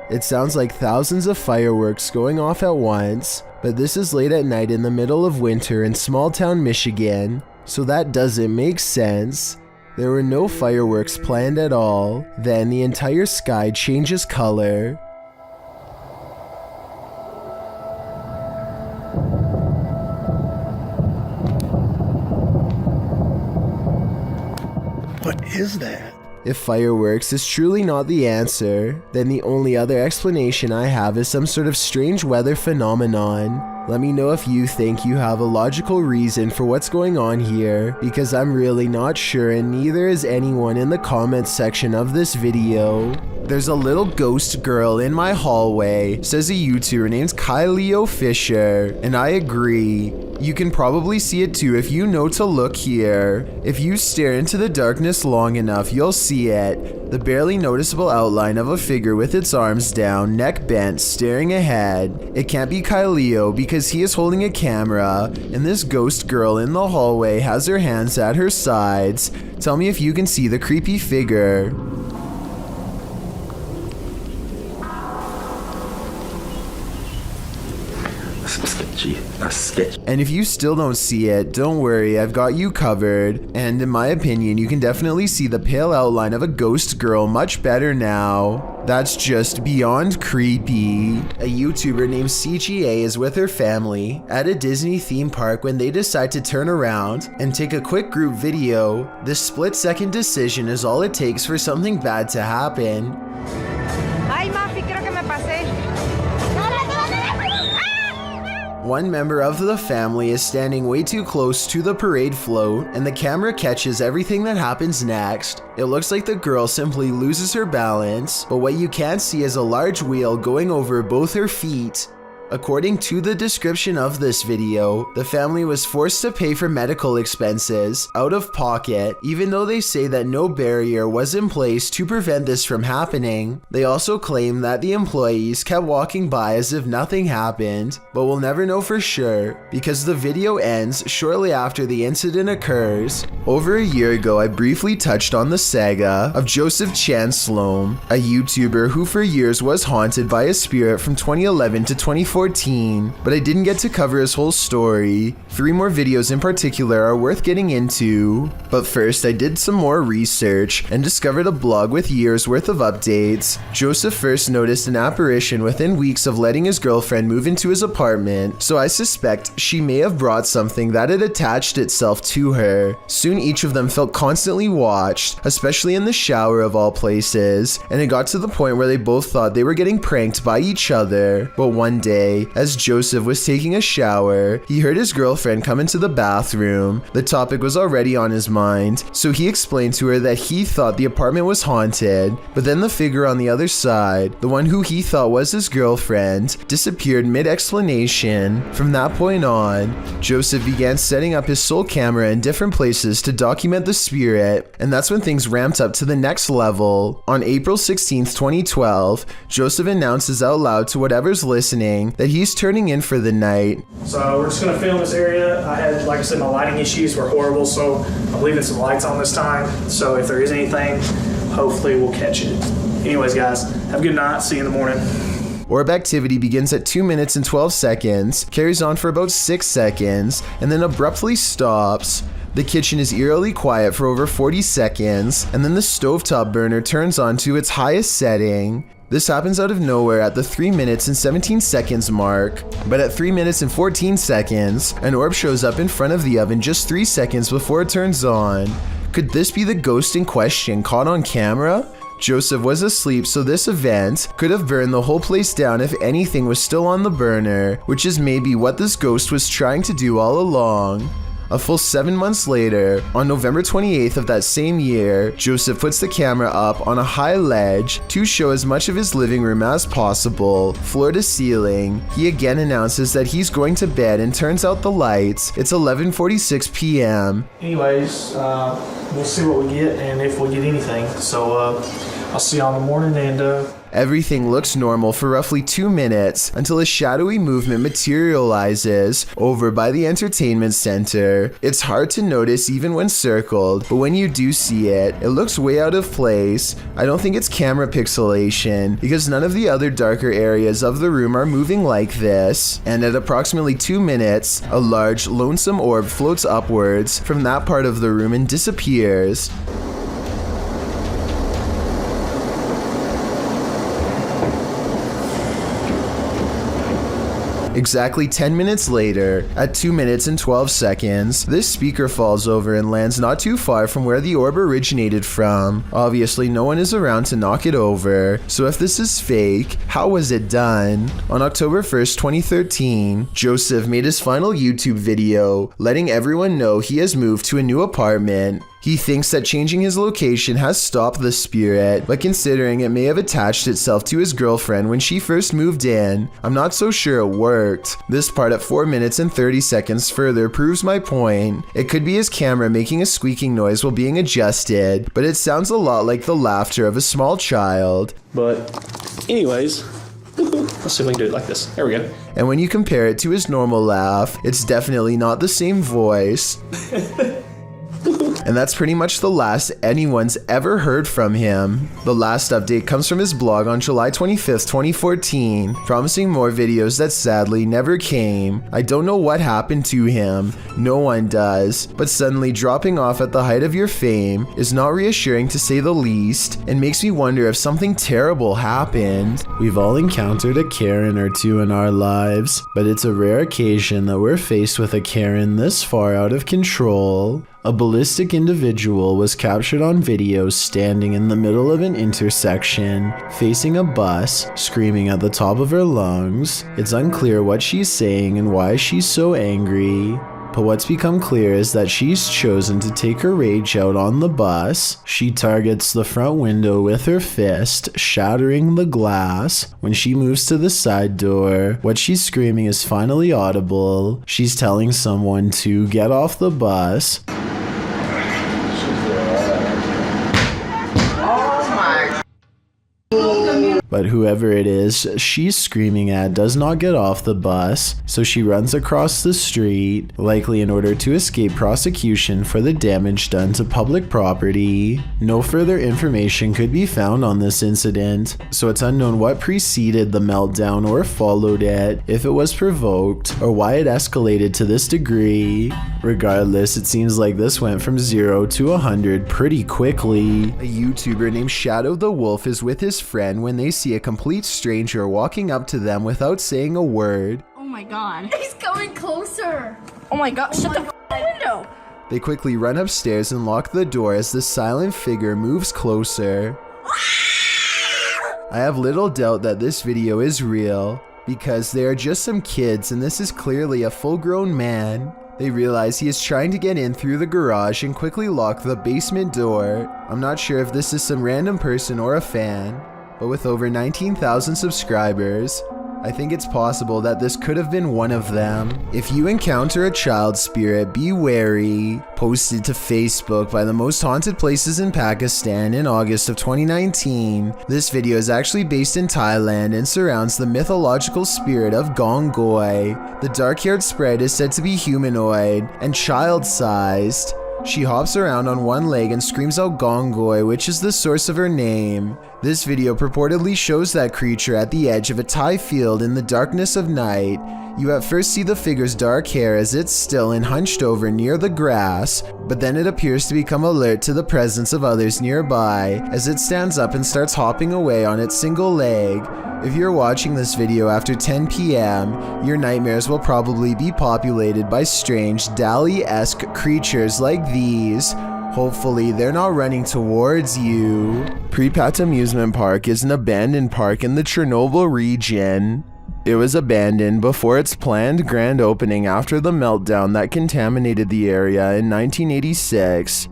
S1: It sounds like thousands of fireworks going off at once, but this is late at night in the middle of winter in small town Michigan, so that doesn't make sense. There were no fireworks planned at all. Then the entire sky changes color.
S15: What is that?
S1: If fireworks is truly not the answer, then the only other explanation I have is some sort of strange weather phenomenon. Let me know if you think you have a logical reason for what's going on here, because I'm really not sure and neither is anyone in the comments section of this video. There's a little ghost girl in my hallway, says a YouTuber named Kyleo Fisher, and I agree. You can probably see it too if you know to look here. If you stare into the darkness long enough, you'll see it. The barely noticeable outline of a figure with its arms down, neck bent, staring ahead. It can't be Kyleo because he is holding a camera, and this ghost girl in the hallway has her hands at her sides. Tell me if you can see the creepy figure. And if you still don't see it, don't worry, I've got you covered. And in my opinion, you can definitely see the pale outline of a ghost girl much better now. That's just beyond creepy. A YouTuber named CGA is with her family at a Disney theme park when they decide to turn around and take a quick group video. This split-second decision is all it takes for something bad to happen.
S16: Ay, Mafi, creo que me pasé.
S1: One member of the family is standing way too close to the parade float, and the camera catches everything that happens next. It looks like the girl simply loses her balance, but what you can't see is a large wheel going over both her feet. According to the description of this video, the family was forced to pay for medical expenses out of pocket, even though they say that no barrier was in place to prevent this from happening. They also claim that the employees kept walking by as if nothing happened, but we'll never know for sure because the video ends shortly after the incident occurs. Over a year ago, I briefly touched on the saga of Joseph Chan Sloan, a YouTuber who for years was haunted by a spirit from 2011 to 2014. But I didn't get to cover his whole story. 3 more videos in particular are worth getting into. But first, I did some more research and discovered a blog with years worth of updates. Joseph first noticed an apparition within weeks of letting his girlfriend move into his apartment, so I suspect she may have brought something that had attached itself to her. Soon each of them felt constantly watched, especially in the shower of all places, and it got to the point where they both thought they were getting pranked by each other. But one day, as Joseph was taking a shower, he heard his girlfriend come into the bathroom. The topic was already on his mind, so he explained to her that he thought the apartment was haunted, but then the figure on the other side, the one who he thought was his girlfriend, disappeared mid-explanation. From that point on, Joseph began setting up his sole camera in different places to document the spirit, and that's when things ramped up to the next level. On April 16th, 2012, Joseph announces out loud to whatever's listening that he's turning in for the night.
S16: So we're just going to film this area. I had, like I said, my lighting issues were horrible, so I'm leaving some lights on this time. So if there is anything, hopefully we'll catch it. Anyways, guys, have a good night. See you in the morning.
S1: Orb activity begins at 2 minutes and 12 seconds, carries on for about 6 seconds, and then abruptly stops. The kitchen is eerily quiet for over 40 seconds, and then the stovetop burner turns on to its highest setting. This happens out of nowhere at the 3 minutes and 17 seconds mark, but at 3 minutes and 14 seconds, an orb shows up in front of the oven just 3 seconds before it turns on. Could this be the ghost in question caught on camera? Joseph was asleep, so this event could have burned the whole place down if anything was still on the burner, which is maybe what this ghost was trying to do all along. A full 7 months later, on November 28th of that same year, Joseph puts the camera up on a high ledge to show as much of his living room as possible, floor to ceiling. He again announces that he's going to bed and turns out the lights. It's 11:46 p.m.
S16: Anyways, we'll see what we get and if we get anything. So I'll see you all in the morning and...
S1: Everything looks normal for roughly 2 minutes until a shadowy movement materializes over by the entertainment center. It's hard to notice even when circled, but when you do see it, it looks way out of place. I don't think it's camera pixelation because none of the other darker areas of the room are moving like this. And at approximately 2 minutes, a large, lonesome orb floats upwards from that part of the room and disappears. Exactly 10 minutes later, at 2 minutes and 12 seconds, this speaker falls over and lands not too far from where the orb originated from. Obviously, no one is around to knock it over, so if this is fake, how was it done? On October 1st, 2013, Joseph made his final YouTube video, letting everyone know he has moved to a new apartment. He thinks that changing his location has stopped the spirit, but considering it may have attached itself to his girlfriend when she first moved in, I'm not so sure it worked. This part at 4 minutes and 30 seconds further proves my point. It could be his camera making a squeaking noise while being adjusted, but it sounds a lot like the laughter of a small child.
S16: But anyways, let's see if we can do it like this. There we go.
S1: And when you compare it to his normal laugh, it's definitely not the same voice. And that's pretty much the last anyone's ever heard from him. The last update comes from his blog on July 25th, 2014, promising more videos that sadly never came. I don't know what happened to him, no one does, but suddenly dropping off at the height of your fame is not reassuring to say the least, and makes me wonder if something terrible happened. We've all encountered a Karen or two in our lives, but it's a rare occasion that we're faced with a Karen this far out of control. A ballistic individual was captured on video standing in the middle of an intersection, facing a bus, screaming at the top of her lungs. It's unclear what she's saying and why she's so angry, but what's become clear is that she's chosen to take her rage out on the bus. She targets the front window with her fist, shattering the glass. When she moves to the side door, what she's screaming is finally audible. She's telling someone to get off the bus. But whoever it is she's screaming at does not get off the bus, so she runs across the street, likely in order to escape prosecution for the damage done to public property. No further information could be found on this incident, so it's unknown what preceded the meltdown or followed it, if it was provoked, or why it escalated to this degree. Regardless, it seems like this went from 0 to 100 pretty quickly. A YouTuber named Shadow the Wolf is with his friend when they see a complete stranger walking up to them without saying a word.
S5: Oh my god. He's coming closer. Oh my god, shut the window.
S1: They quickly run upstairs and lock the door as the silent figure moves closer. I have little doubt that this video is real, because they are just some kids and this is clearly a full-grown man. They realize he is trying to get in through the garage and quickly lock the basement door. I'm not sure if this is some random person or a fan, but with over 19,000 subscribers, I think it's possible that this could have been one of them. If you encounter a child spirit, be wary. Posted to Facebook by the most haunted places in Pakistan in August of 2019. This video is actually based in Thailand and surrounds the mythological spirit of Gongoi. The dark-haired sprite is said to be humanoid and child-sized. She hops around on one leg and screams out Gongoi, which is the source of her name. This video purportedly shows that creature at the edge of a Thai field in the darkness of night. You at first see the figure's dark hair as it's still and hunched over near the grass, but then it appears to become alert to the presence of others nearby as it stands up and starts hopping away on its single leg. If you're watching this video after 10 p.m., your nightmares will probably be populated by strange Dali-esque creatures like these. Hopefully they're not running towards you. Pripat Amusement Park is an abandoned park in the Chernobyl region. It was abandoned before its planned grand opening after the meltdown that contaminated the area in 1986.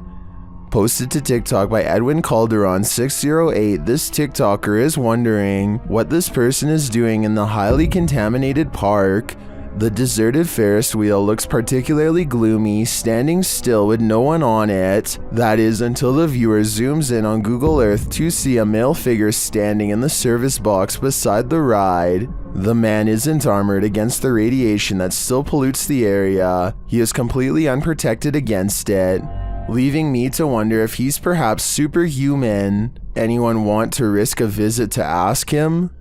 S1: Posted to TikTok by Edwin Calderon 608, this TikToker is wondering what this person is doing in the highly contaminated park. The deserted Ferris wheel looks particularly gloomy, standing still with no one on it. That is until the viewer zooms in on Google Earth to see a male figure standing in the service box beside the ride. The man isn't armored against the radiation that still pollutes the area. He is completely unprotected against it, leaving me to wonder if he's perhaps superhuman. Anyone want to risk a visit to ask him?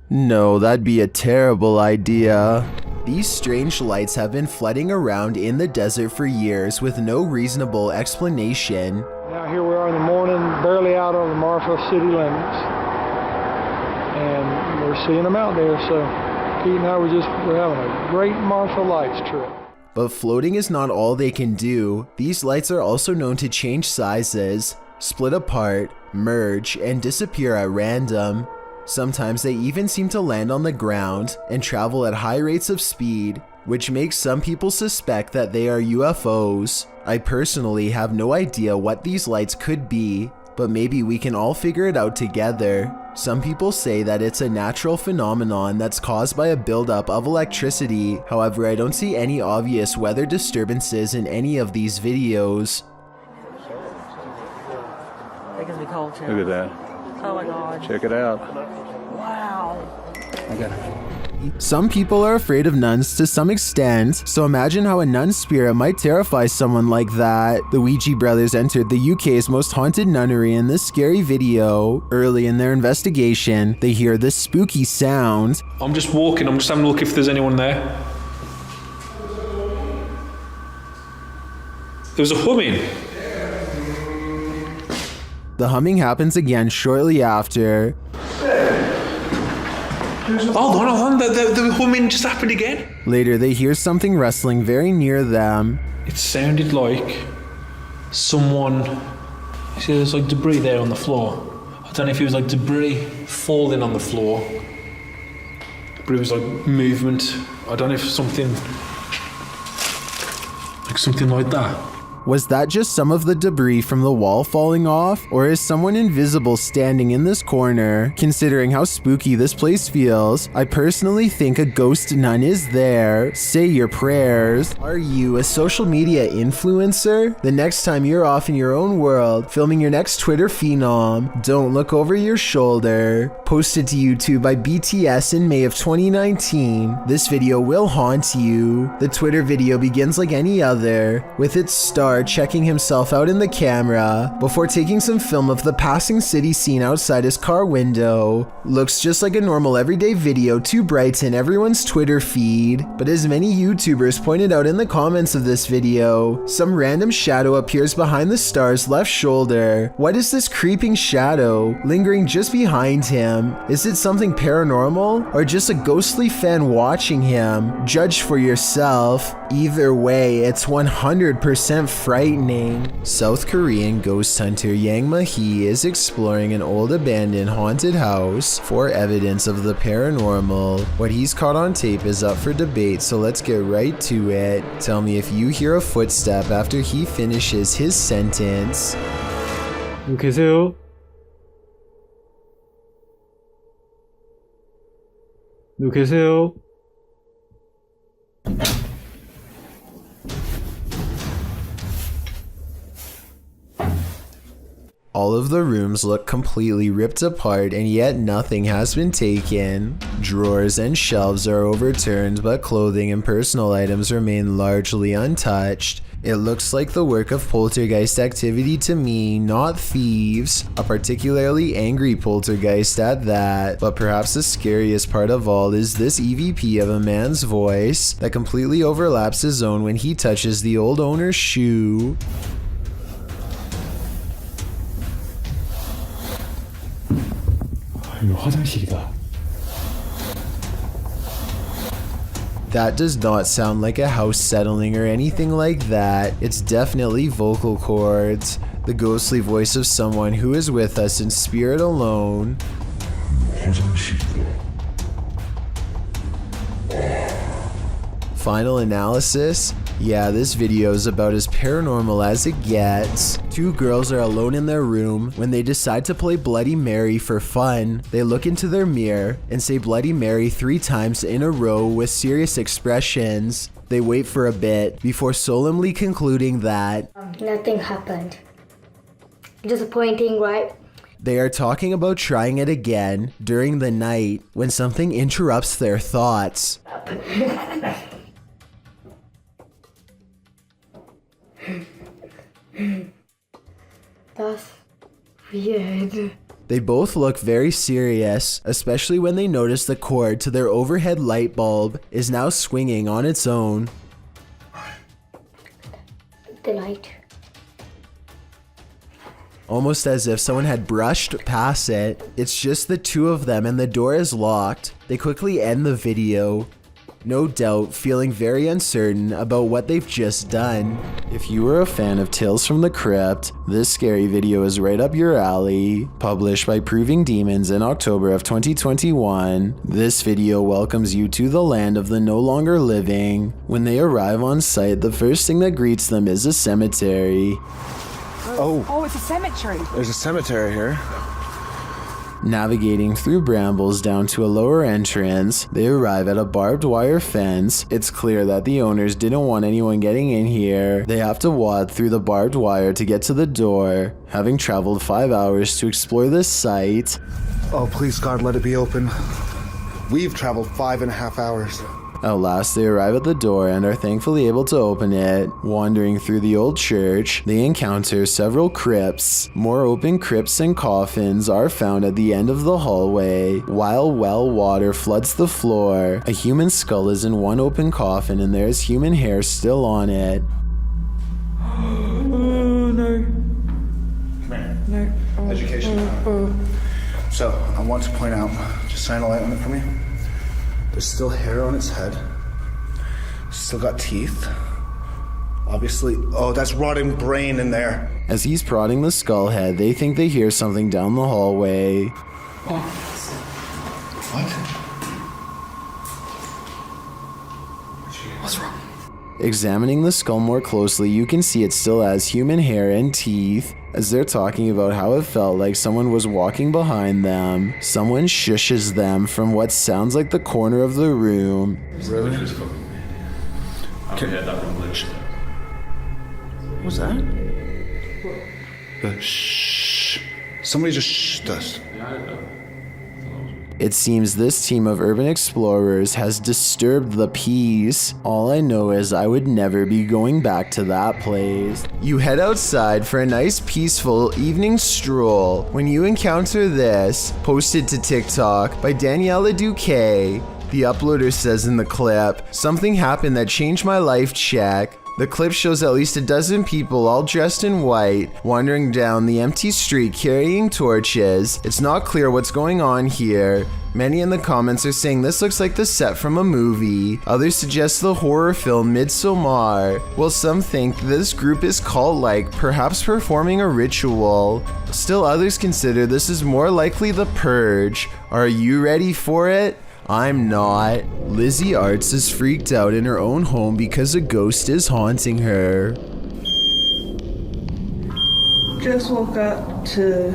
S1: No, that'd be a terrible idea. These strange lights have been flooding around in the desert for years with no reasonable explanation.
S17: Now here we are in the morning, barely out of the Marfa city limits, and we're seeing them out there, so Pete and I we're having a great Marfa Lights trip.
S1: But floating is not all they can do. These lights are also known to change sizes, split apart, merge, and disappear at random. Sometimes they even seem to land on the ground and travel at high rates of speed, which makes some people suspect that they are UFOs. I personally have no idea what these lights could be, but maybe we can all figure it out together. Some people say that it's a natural phenomenon that's caused by a buildup of electricity. However, I don't see any obvious weather disturbances in any of these videos.
S13: They can be cold too.
S2: Look at that.
S13: Oh my god.
S2: Check it out.
S13: Wow.
S2: Okay.
S1: Some people are afraid of nuns to some extent, so imagine how a nun spirit might terrify someone like that. The Ouija brothers entered the UK's most haunted nunnery in this scary video. Early in their investigation, they hear this spooky sound.
S2: I'm just walking, I'm just having a look if there's anyone there. There was a humming.
S1: The humming happens again shortly after.
S2: Hold on, the humming just happened again.
S1: Later, they hear something rustling very near them.
S2: It sounded like
S18: someone, you see there's like debris there on the floor. I don't know if it was like debris falling on the floor, but it was like movement. I don't know if something like that.
S1: Was that just some of the debris from the wall falling off, or is someone invisible standing in this corner? Considering how spooky this place feels, I personally think a ghost nun is there. Say your prayers. Are you a social media influencer? The next time you're off in your own world, filming your next Twitter phenom, don't look over your shoulder. Posted to YouTube by BTS in May of 2019, this video will haunt you. The Twitter video begins like any other, with its star checking himself out in the camera before taking some film of the passing city scene outside his car window. Looks just like a normal everyday video to brighten everyone's Twitter feed, but as many YouTubers pointed out in the comments of this video, some random shadow appears behind the star's left shoulder. What is this creeping shadow lingering just behind him? Is it something paranormal or just a ghostly fan watching him? Judge for yourself. Either way, it's 100% frightening. South Korean ghost hunter Yang Ma-hee is exploring an old abandoned haunted house for evidence of the paranormal. What he's caught on tape is up for debate, so let's get right to it. Tell me if you hear a footstep after he finishes his sentence.
S17: 계세요? 누구 계세요?
S1: All of the rooms look completely ripped apart, and yet nothing has been taken. Drawers and shelves are overturned, but clothing and personal items remain largely untouched. It looks like the work of poltergeist activity to me, not thieves. A particularly angry poltergeist at that. But perhaps the scariest part of all is this EVP of a man's voice that completely overlaps his own when he touches the old owner's shoe.
S17: 이거 화장실이다.
S1: That does not sound like a house settling or anything like that. It's definitely vocal cords. The ghostly voice of someone who is with us in spirit alone. Final analysis? Yeah, this video is about as paranormal as it gets. Two girls are alone in their room when they decide to play Bloody Mary for fun. They look into their mirror and say Bloody Mary 3 times in a row with serious expressions. They wait for a bit before solemnly concluding that
S19: nothing happened. Disappointing, right?
S1: They are talking about trying it again during the night when something interrupts their thoughts.
S19: That's weird.
S1: They both look very serious, especially when they notice the cord to their overhead light bulb is now swinging on its own.
S19: The light.
S1: Almost as if someone had brushed past it. It's just the two of them and the door is locked. They quickly end the video. No doubt feeling very uncertain about what they've just done. If you were a fan of Tales from the Crypt, this scary video is right up your alley. Published by Proving Demons in October of 2021, this video welcomes you to the land of the no longer living. When they arrive on site, the first thing that greets them is a cemetery.
S20: Oh, it's a cemetery.
S10: There's a cemetery here.
S1: Navigating through brambles down to a lower entrance, they arrive at a barbed wire fence. It's clear that the owners didn't want anyone getting in here. They have to wade through the barbed wire to get to the door, having traveled 5 hours to explore this site.
S10: Oh, please, God, let it be open. We've traveled 5.5 hours.
S1: At last, they arrive at the door and are thankfully able to open it. Wandering through the old church, they encounter several crypts. More open crypts and coffins are found at the end of the hallway, while well water floods the floor. A human skull is in one open coffin and there is human hair still on it.
S17: Oh, no. No.
S10: Education. So, I want to point out, just shine a light on it for me. There's still hair on its head. Still got teeth.
S15: Obviously, oh, that's rotting brain in there.
S1: As he's prodding the skull head, they think they hear something down the hallway.
S15: What? What's wrong?
S1: Examining the skull more closely, you can see it still has human hair and teeth. As they're talking about how it felt like someone was walking behind them, someone shushes them from what sounds like the corner of the room.
S15: Really? What's that? Shh. Somebody just shushed us.
S1: It seems this team of urban explorers has disturbed the peace. All I know is I would never be going back to that place. You head outside for a nice peaceful evening stroll when you encounter this, posted to TikTok by Daniela Duque. The uploader says in the clip, "Something happened that changed my life, check." The clip shows at least a dozen people all dressed in white wandering down the empty street carrying torches. It's not clear what's going on here. Many in the comments are saying this looks like the set from a movie. Others suggest the horror film Midsommar. While some think this group is cult-like, perhaps performing a ritual. Still others consider this is more likely the Purge. Are you ready for it? I'm not. Lizzie Arts is freaked out in her own home because a ghost is haunting her.
S7: Just woke up to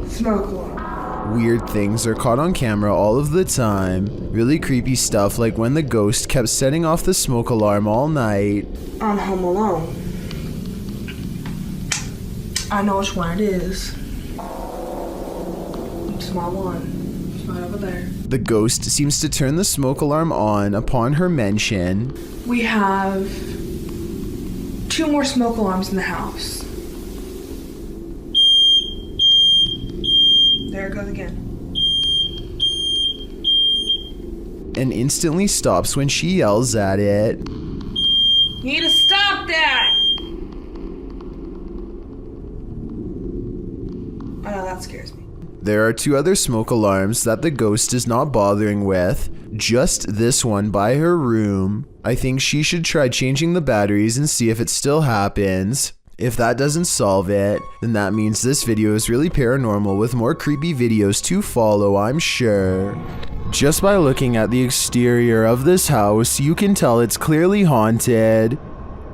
S7: smoke alarm.
S1: Weird things are caught on camera all of the time. Really creepy stuff like when the ghost kept setting off the smoke alarm all night.
S7: I'm home alone. I know which one it is. It's my one. It's right over there.
S1: The ghost seems to turn the smoke alarm on upon her mention.
S7: We have 2 more smoke alarms in the house. There it goes again.
S1: And instantly stops when she yells at it.
S7: You need to stop that! I know, that scares me.
S1: There are 2 other smoke alarms that the ghost is not bothering with, just this one by her room. I think she should try changing the batteries and see if it still happens. If that doesn't solve it, then that means this video is really paranormal with more creepy videos to follow, I'm sure. Just by looking at the exterior of this house, you can tell it's clearly haunted.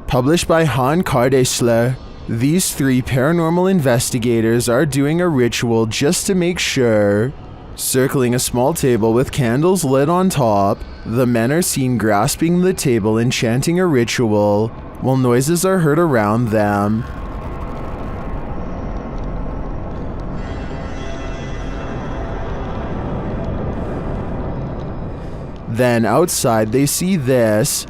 S1: Published by Han Kardesler. These 3 paranormal investigators are doing a ritual just to make sure. Circling a small table with candles lit on top, the men are seen grasping the table and chanting a ritual, while noises are heard around them. Then outside they see this.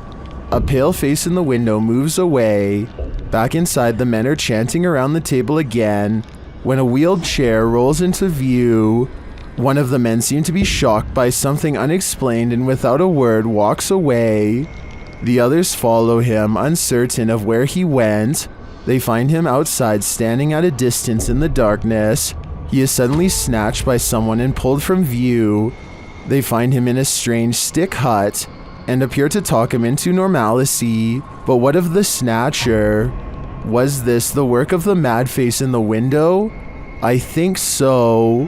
S1: A pale face in the window moves away. Back inside, the men are chanting around the table again when a wheeled chair rolls into view. One of the men seems to be shocked by something unexplained and without a word walks away. The others follow him, uncertain of where he went. They find him outside standing at a distance in the darkness. He is suddenly snatched by someone and pulled from view. They find him in a strange stick hut and appear to talk him into normalcy. But what of the snatcher? Was this the work of the mad face in the window? I think so.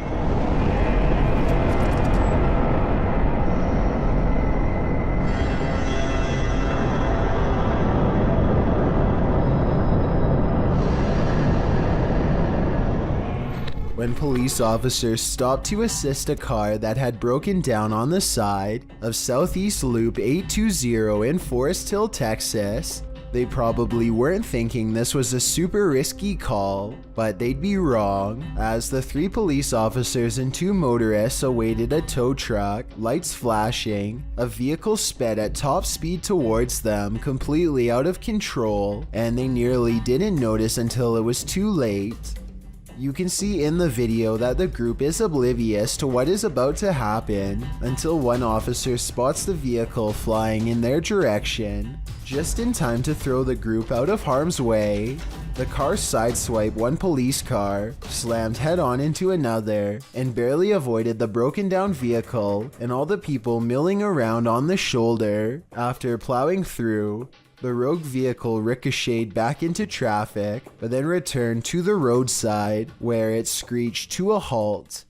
S1: When police officers stopped to assist a car that had broken down on the side of Southeast Loop 820 in Forest Hill, Texas, they probably weren't thinking this was a super risky call, but they'd be wrong, as the 3 police officers and 2 motorists awaited a tow truck, lights flashing. A vehicle sped at top speed towards them, completely out of control, and they nearly didn't notice until it was too late. You can see in the video that the group is oblivious to what is about to happen until one officer spots the vehicle flying in their direction, just in time to throw the group out of harm's way. The car sideswiped one police car, slammed head-on into another, and barely avoided the broken down vehicle and all the people milling around on the shoulder. After plowing through, the rogue vehicle ricocheted back into traffic, but then returned to the roadside, where it screeched to a halt.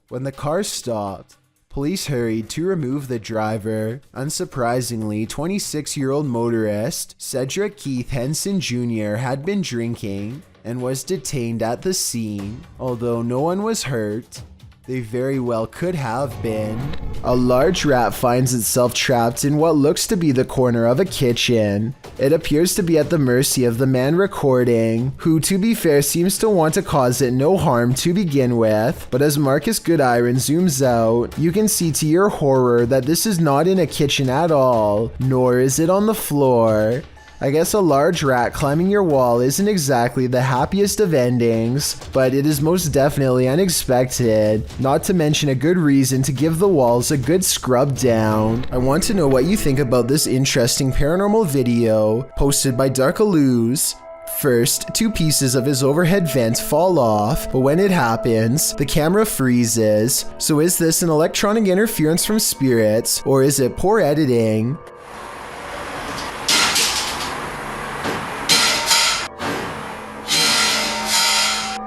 S1: When the car stopped, police hurried to remove the driver. Unsurprisingly, 26-year-old motorist Cedric Keith Henson Jr. had been drinking and was detained at the scene. Although no one was hurt, they very well could have been. A large rat finds itself trapped in what looks to be the corner of a kitchen. It appears to be at the mercy of the man recording, who to be fair seems to want to cause it no harm to begin with, but as Marcus Goodiron zooms out, you can see to your horror that this is not in a kitchen at all, nor is it on the floor. I guess a large rat climbing your wall isn't exactly the happiest of endings, but it is most definitely unexpected, not to mention a good reason to give the walls a good scrub down. I want to know what you think about this interesting paranormal video posted by Darkalooz. First, 2 pieces of his overhead vent fall off, but when it happens, the camera freezes. So is this an electronic interference from spirits, or is it poor editing?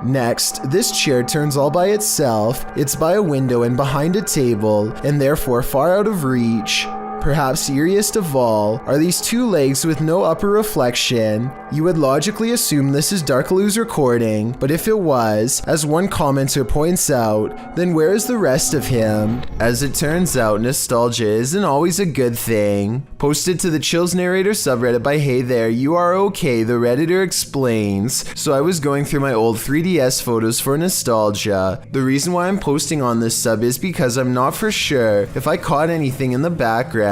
S1: Next, this chair turns all by itself. It's by a window and behind a table, and therefore far out of reach. Perhaps eeriest of all are these 2 legs with no upper reflection. You would logically assume this is Darkaloo's recording, but if it was, as one commenter points out, then where is the rest of him? As it turns out, nostalgia isn't always a good thing. Posted to the Chills Narrator subreddit by Hey There, You Are Okay, the Redditor explains. So I was going through my old 3DS photos for nostalgia. The reason why I'm posting on this sub is because I'm not for sure if I caught anything in the background.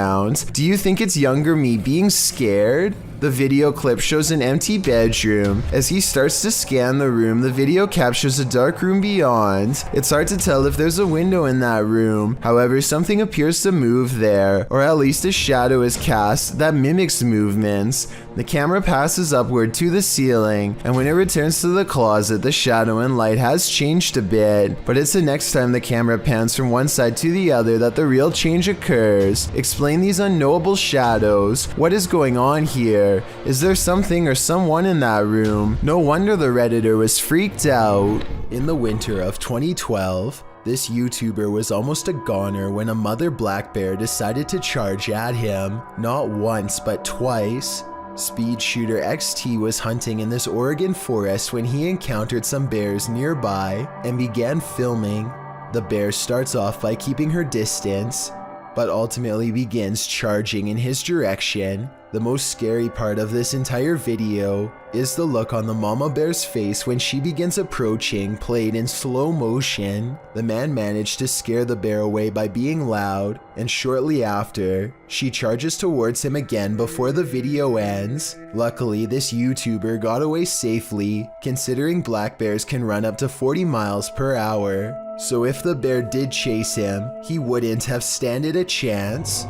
S1: Do you think it's younger me being scared? The video clip shows an empty bedroom. As he starts to scan the room, the video captures a dark room beyond. It's hard to tell if there's a window in that room. However, something appears to move there, or at least a shadow is cast that mimics movements. The camera passes upward to the ceiling, and when it returns to the closet, the shadow and light has changed a bit. But it's the next time the camera pans from one side to the other that the real change occurs. Explain these unknowable shadows. What is going on here? Is there something or someone in that room? No wonder the Redditor was freaked out. In the winter of 2012, this YouTuber was almost a goner when a mother black bear decided to charge at him. Not once, but twice. Speed shooter XT was hunting in this Oregon forest when he encountered some bears nearby and began filming. The bear starts off by keeping her distance, but ultimately begins charging in his direction. The most scary part of this entire video is the look on the mama bear's face when she begins approaching, played in slow motion. The man managed to scare the bear away by being loud, and shortly after, she charges towards him again before the video ends. Luckily, this YouTuber got away safely, considering black bears can run up to 40 miles per hour. So if the bear did chase him, he wouldn't have standed a chance.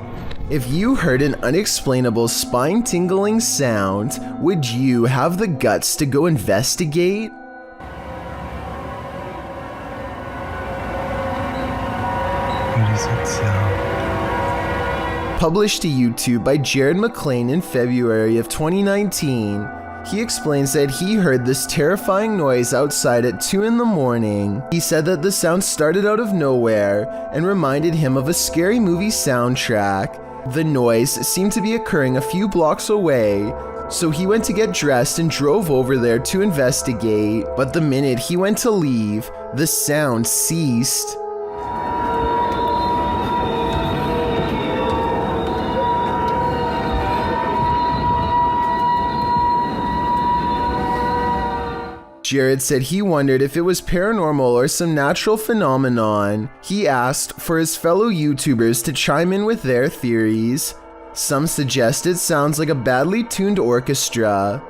S1: If you heard an unexplainable spine-tingling sound, would you have the guts to go investigate?
S14: What is that sound?
S1: Published to YouTube by Jared McLean in February of 2019. He explains that he heard this terrifying noise outside at 2 in the morning. He said that the sound started out of nowhere and reminded him of a scary movie soundtrack. The noise seemed to be occurring a few blocks away, so he went to get dressed and drove over there to investigate. But the minute he went to leave, the sound ceased. Jared said he wondered if it was paranormal or some natural phenomenon. He asked for his fellow YouTubers to chime in with their theories. Some suggest it sounds like a badly tuned orchestra.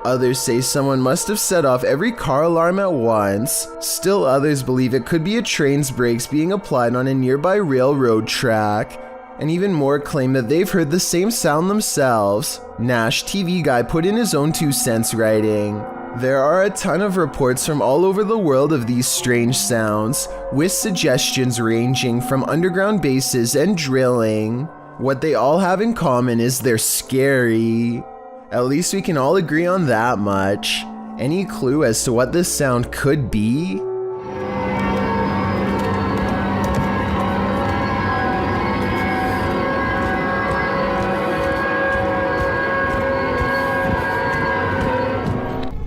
S1: Others say someone must have set off every car alarm at once. Still others believe it could be a train's brakes being applied on a nearby railroad track. And even more claim that they've heard the same sound themselves. Nash TV Guy put in his own 2 cents writing, There are a ton of reports from all over the world of these strange sounds, with suggestions ranging from underground bases and drilling. What they all have in common is they're scary. At least we can all agree on that much. Any clue as to what this sound could be?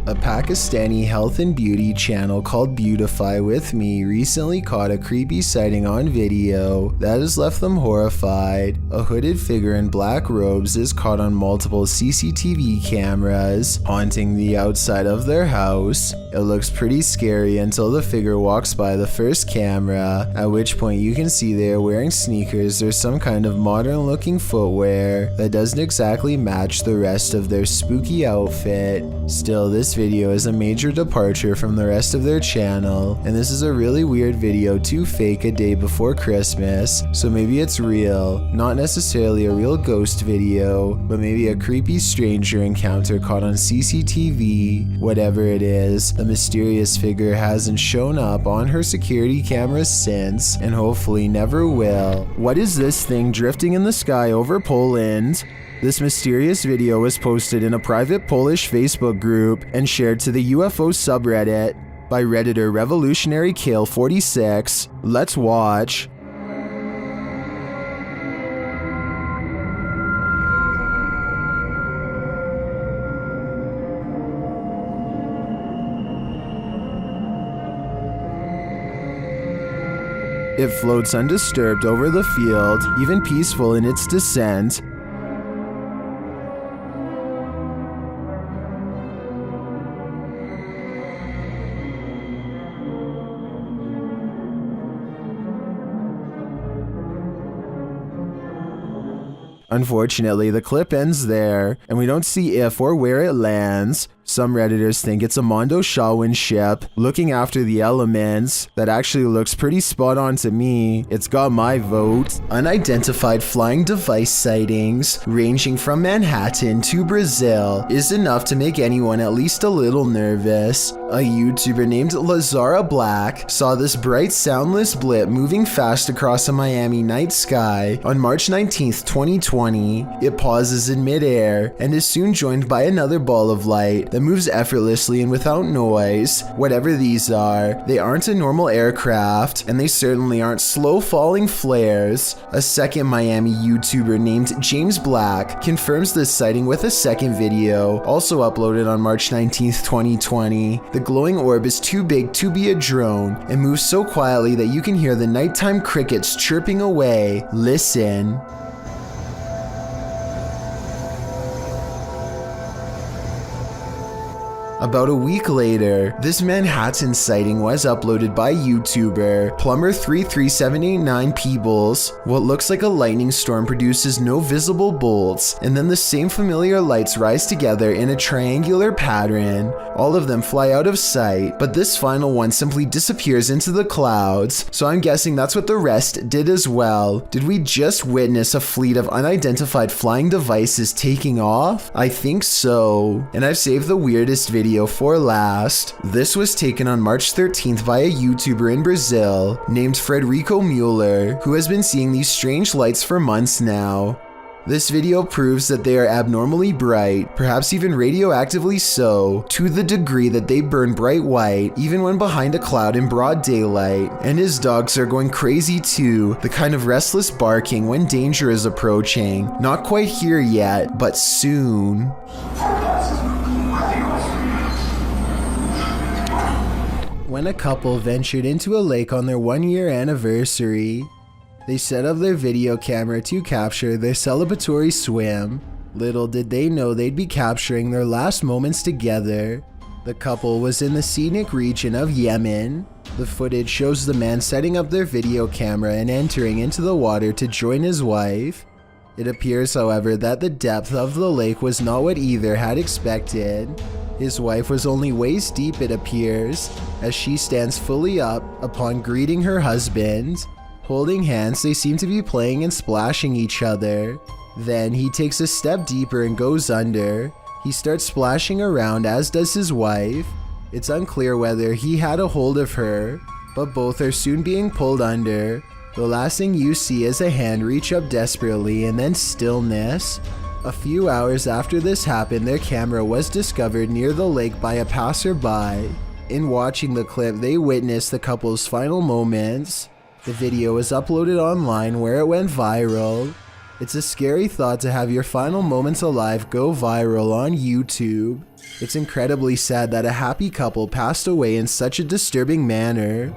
S1: A Pakistani health and beauty channel called Beautify With Me recently caught a creepy sighting on video that has left them horrified. A hooded figure in black robes is caught on multiple CCTV cameras, haunting the outside of their house. It looks pretty scary until the figure walks by the first camera, at which point you can see they are wearing sneakers or some kind of modern looking footwear that doesn't exactly match the rest of their spooky outfit. Still, this video is a major departure from the rest of their channel, and this is a really weird video to fake a day before Christmas, so maybe it's real. Not necessarily a real ghost video, but maybe a creepy stranger encounter caught on CCTV. Whatever it is, the mysterious figure hasn't shown up on her security cameras since, and hopefully never will. What is this thing drifting in the sky over Poland? This mysterious video was posted in a private Polish Facebook group and shared to the UFO subreddit by Redditor Revolutionary Kale 46. Let's watch. It floats undisturbed over the field, even peaceful in its descent. Unfortunately, the clip ends there, and we don't see if or where it lands. Some Redditors think it's a Mondo Shawin ship looking after the elements. That actually looks pretty spot on to me. It's got my vote. Unidentified flying device sightings, ranging from Manhattan to Brazil, is enough to make anyone at least a little nervous. A YouTuber named Lazara Black saw this bright soundless blip moving fast across a Miami night sky on March 19th, 2020. It pauses in midair and is soon joined by another ball of light that moves effortlessly and without noise. Whatever these are, they aren't a normal aircraft, and they certainly aren't slow falling flares. A second Miami YouTuber named James Black confirms this sighting with a second video, also uploaded on March 19th, 2020. The glowing orb is too big to be a drone and moves so quietly that you can hear the nighttime crickets chirping away. Listen. About a week later, this Manhattan sighting was uploaded by YouTuber Plumber33789 Peebles. What looks like a lightning storm produces no visible bolts, and then the same familiar lights rise together in a triangular pattern. All of them fly out of sight, but this final one simply disappears into the clouds, so I'm guessing that's what the rest did as well. Did we just witness a fleet of unidentified flying devices taking off? I think so. And I've saved the weirdest video for last. This was taken on March 13th by a YouTuber in Brazil named Frederico Mueller, who has been seeing these strange lights for months now. This video proves that they are abnormally bright, perhaps even radioactively so, to the degree that they burn bright white even when behind a cloud in broad daylight. And his dogs are going crazy too, the kind of restless barking when danger is approaching. Not quite here yet, but soon. When a couple ventured into a lake on their 1-year anniversary, they set up their video camera to capture their celebratory swim. Little did they know they'd be capturing their last moments together. The couple was in the scenic region of Yemen. The footage shows the man setting up their video camera and entering into the water to join his wife. It appears, however, that the depth of the lake was not what either had expected. His wife was only waist deep, it appears, as she stands fully up upon greeting her husband. Holding hands, they seem to be playing and splashing each other. Then he takes a step deeper and goes under. He starts splashing around, as does his wife. It's unclear whether he had a hold of her, but both are soon being pulled under. The last thing you see is a hand reach up desperately and then stillness. A few hours after this happened, their camera was discovered near the lake by a passerby. In watching the clip, they witnessed the couple's final moments. The video was uploaded online where it went viral. It's a scary thought to have your final moments alive go viral on YouTube. It's incredibly sad that a happy couple passed away in such a disturbing manner.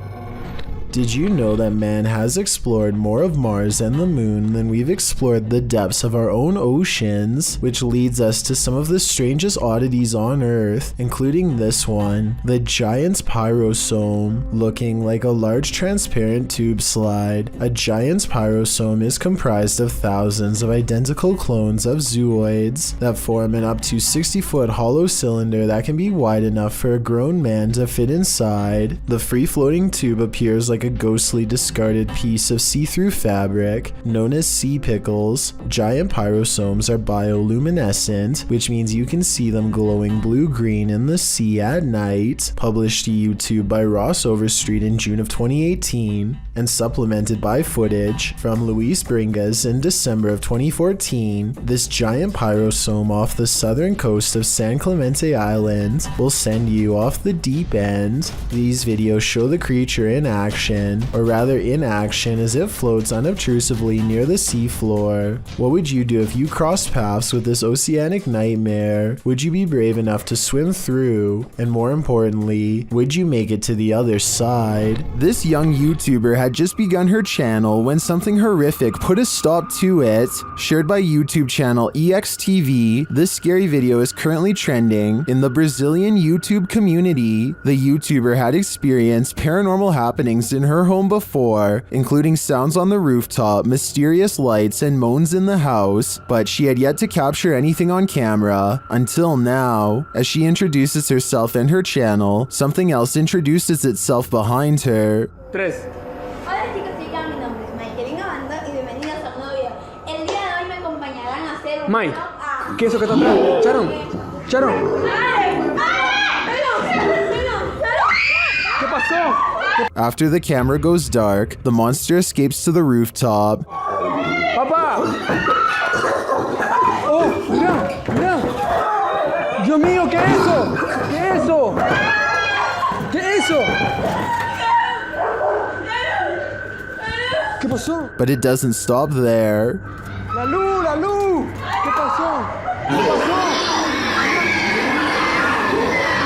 S1: Did you know that man has explored more of Mars and the moon than we've explored the depths of our own oceans, which leads us to some of the strangest oddities on Earth, including this one, the giant's pyrosome, looking like a large transparent tube slide. A giant's pyrosome is comprised of thousands of identical clones of zooids that form an up to 60-foot hollow cylinder that can be wide enough for a grown man to fit inside. The free-floating tube appears like a ghostly discarded piece of see-through fabric known as sea pickles. Giant pyrosomes are bioluminescent, which means you can see them glowing blue-green in the sea at night. Published to YouTube by Ross Overstreet in June of 2018 and supplemented by footage from Luis Bringas in December of 2014. This giant pyrosome off the southern coast of San Clemente Island will send you off the deep end. These videos show the creature in action, or rather inaction, as it floats unobtrusively near the seafloor. What would you do if you crossed paths with this oceanic nightmare? Would you be brave enough to swim through? And more importantly, would you make it to the other side? This young YouTuber had just begun her channel when something horrific put a stop to it. Shared by YouTube channel EXTV, this scary video is currently trending in the Brazilian YouTube community. The YouTuber had experienced paranormal happenings in her home before, including sounds on the rooftop, mysterious lights, and moans in the house, but she had yet to capture anything on camera until now. As she introduces herself and her channel, something else introduces itself behind her.
S5: Hola chicos, mi nombre es Mike, vengo banda y bienvenidos a un nuevo video. El día de hoy me acompañarán a hacer un
S14: Mike, ¿qué es eso que está atrás? Sharon, Sharon. ¿Qué pasó?
S1: After the camera goes dark, the monster escapes to the rooftop.
S14: ¡Papá! ¡Oh, mira! ¡Mira! ¡Dios mío, qué es eso! ¿Qué es eso? ¿Qué es eso? ¿Qué pasó?
S1: But it doesn't stop there.
S14: ¡La luz! ¡La luz! ¿Qué pasó? ¿Qué pasó?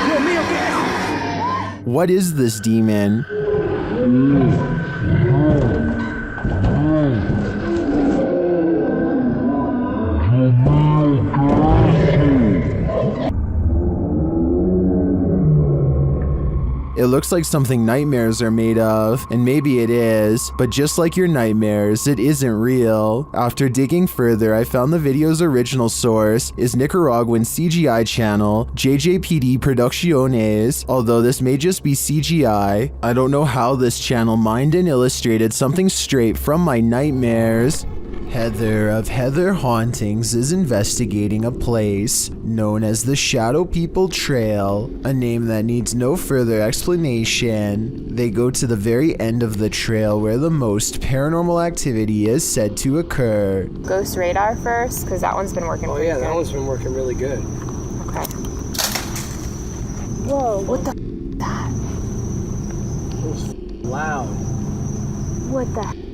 S14: ¡Dios mío, qué es!
S1: What is this demon? It looks like something nightmares are made of, and maybe it is, but just like your nightmares, it isn't real. After digging further, I found the video's original source is Nicaraguan CGI channel JJPD Producciones. Although this may just be CGI, I don't know how this channel mined and illustrated something straight from my nightmares. Heather of Heather Hauntings is investigating a place known as the Shadow People Trail, a name that needs no further explanation. They go to the very end of the trail where the most paranormal activity is said to occur.
S21: Ghost radar first, because that one's been working pretty good.
S14: That one's been working really good.
S21: Okay. Whoa, what the that?
S14: Loud.
S21: What the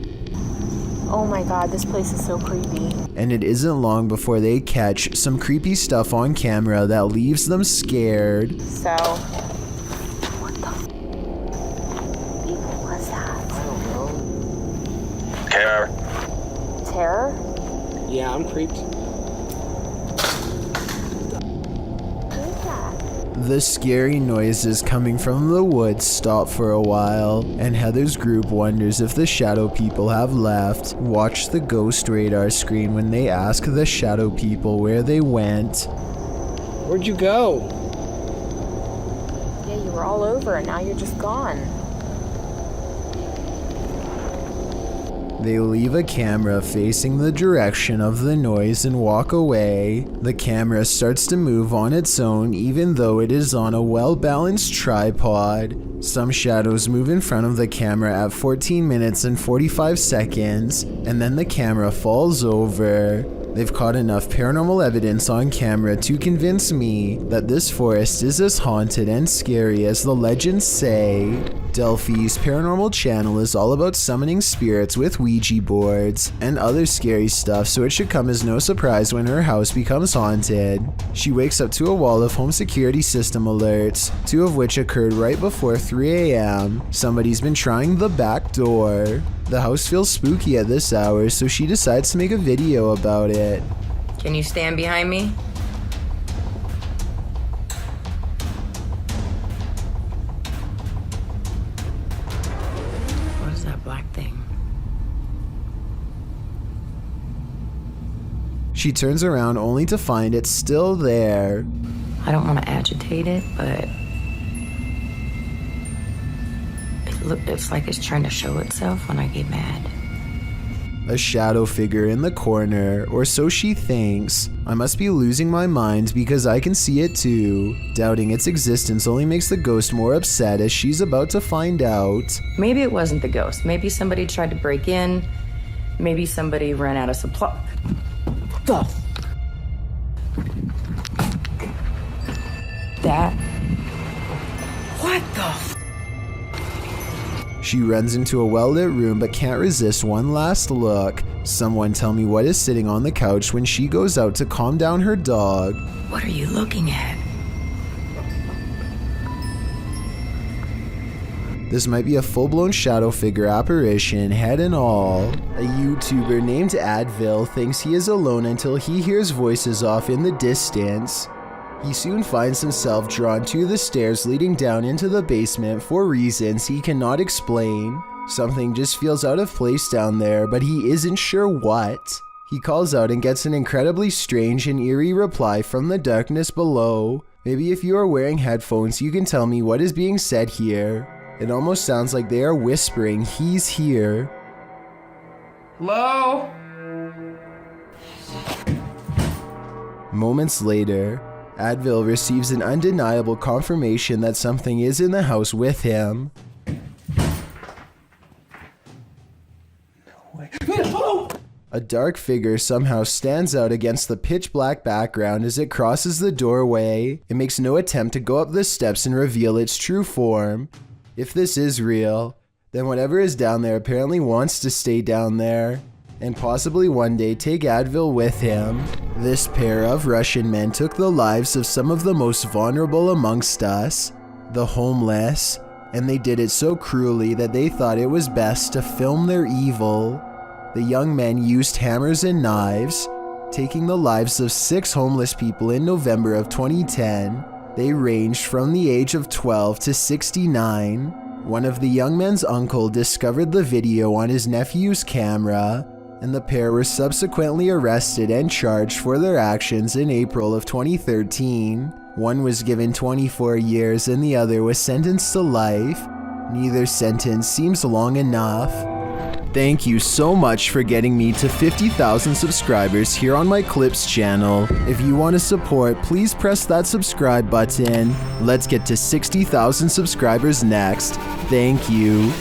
S21: Oh my god, this place is so creepy.
S1: And it isn't long before they catch some creepy stuff on camera that leaves them scared.
S21: So, what the even was that?
S14: I don't know.
S21: Terror. Terror?
S14: Yeah, I'm creeped.
S1: The scary noises coming from the woods stop for a while, and Heather's group wonders if the Shadow People have left. Watch the ghost radar screen when they ask the Shadow People where they went.
S14: Where'd you go?
S21: Yeah, you were all over and now you're just gone.
S1: They leave a camera facing the direction of the noise and walk away. The camera starts to move on its own even though it is on a well-balanced tripod. Some shadows move in front of the camera at 14 minutes and 45 seconds, and then the camera falls over. They've caught enough paranormal evidence on camera to convince me that this forest is as haunted and scary as the legends say. Delphi's Paranormal channel is all about summoning spirits with Ouija boards and other scary stuff, so it should come as no surprise when her house becomes haunted. She wakes up to a wall of home security system alerts, 2 of which occurred right before 3 a.m. Somebody's been trying the back door. The house feels spooky at this hour, so she decides to make a video about it.
S4: Can you stand behind me? What is that black thing?
S1: She turns around only to find it still there.
S4: I don't want to agitate it, but it's like it's trying to show itself when I get mad.
S1: A shadow figure in the corner, or so she thinks. I must be losing my mind because I can see it too. Doubting its existence only makes the ghost more upset as she's about to find out.
S4: Maybe it wasn't the ghost. Maybe somebody tried to break in. Maybe somebody ran out of supply. What the?
S1: She runs into a well-lit room but can't resist one last look. Someone tell me what is sitting on the couch when she goes out to calm down her dog.
S4: What are you looking at?
S1: This might be a full-blown shadow figure apparition, head and all. A YouTuber named Advil thinks he is alone until he hears voices off in the distance. He soon finds himself drawn to the stairs leading down into the basement for reasons he cannot explain. Something just feels out of place down there, but he isn't sure what. He calls out and gets an incredibly strange and eerie reply from the darkness below. Maybe if you are wearing headphones, you can tell me what is being said here. It almost sounds like they are whispering, "He's here."
S4: Hello?
S1: Moments later, Advil receives an undeniable confirmation that something is in the house with him. A dark figure somehow stands out against the pitch black background as it crosses the doorway. It makes no attempt to go up the steps and reveal its true form. If this is real, then whatever is down there apparently wants to stay down there, and possibly one day take Advil with him. This pair of Russian men took the lives of some of the most vulnerable amongst us, the homeless, and they did it so cruelly that they thought it was best to film their evil. The young men used hammers and knives, taking the lives of 6 homeless people in November of 2010. They ranged from the age of 12 to 69. One of the young men's uncle discovered the video on his nephew's camera, and the pair were subsequently arrested and charged for their actions in April of 2013. One was given 24 years and the other was sentenced to life. Neither sentence seems long enough. Thank you so much for getting me to 50,000 subscribers here on my Clips channel. If you want to support, please press that subscribe button. Let's get to 60,000 subscribers next. Thank you.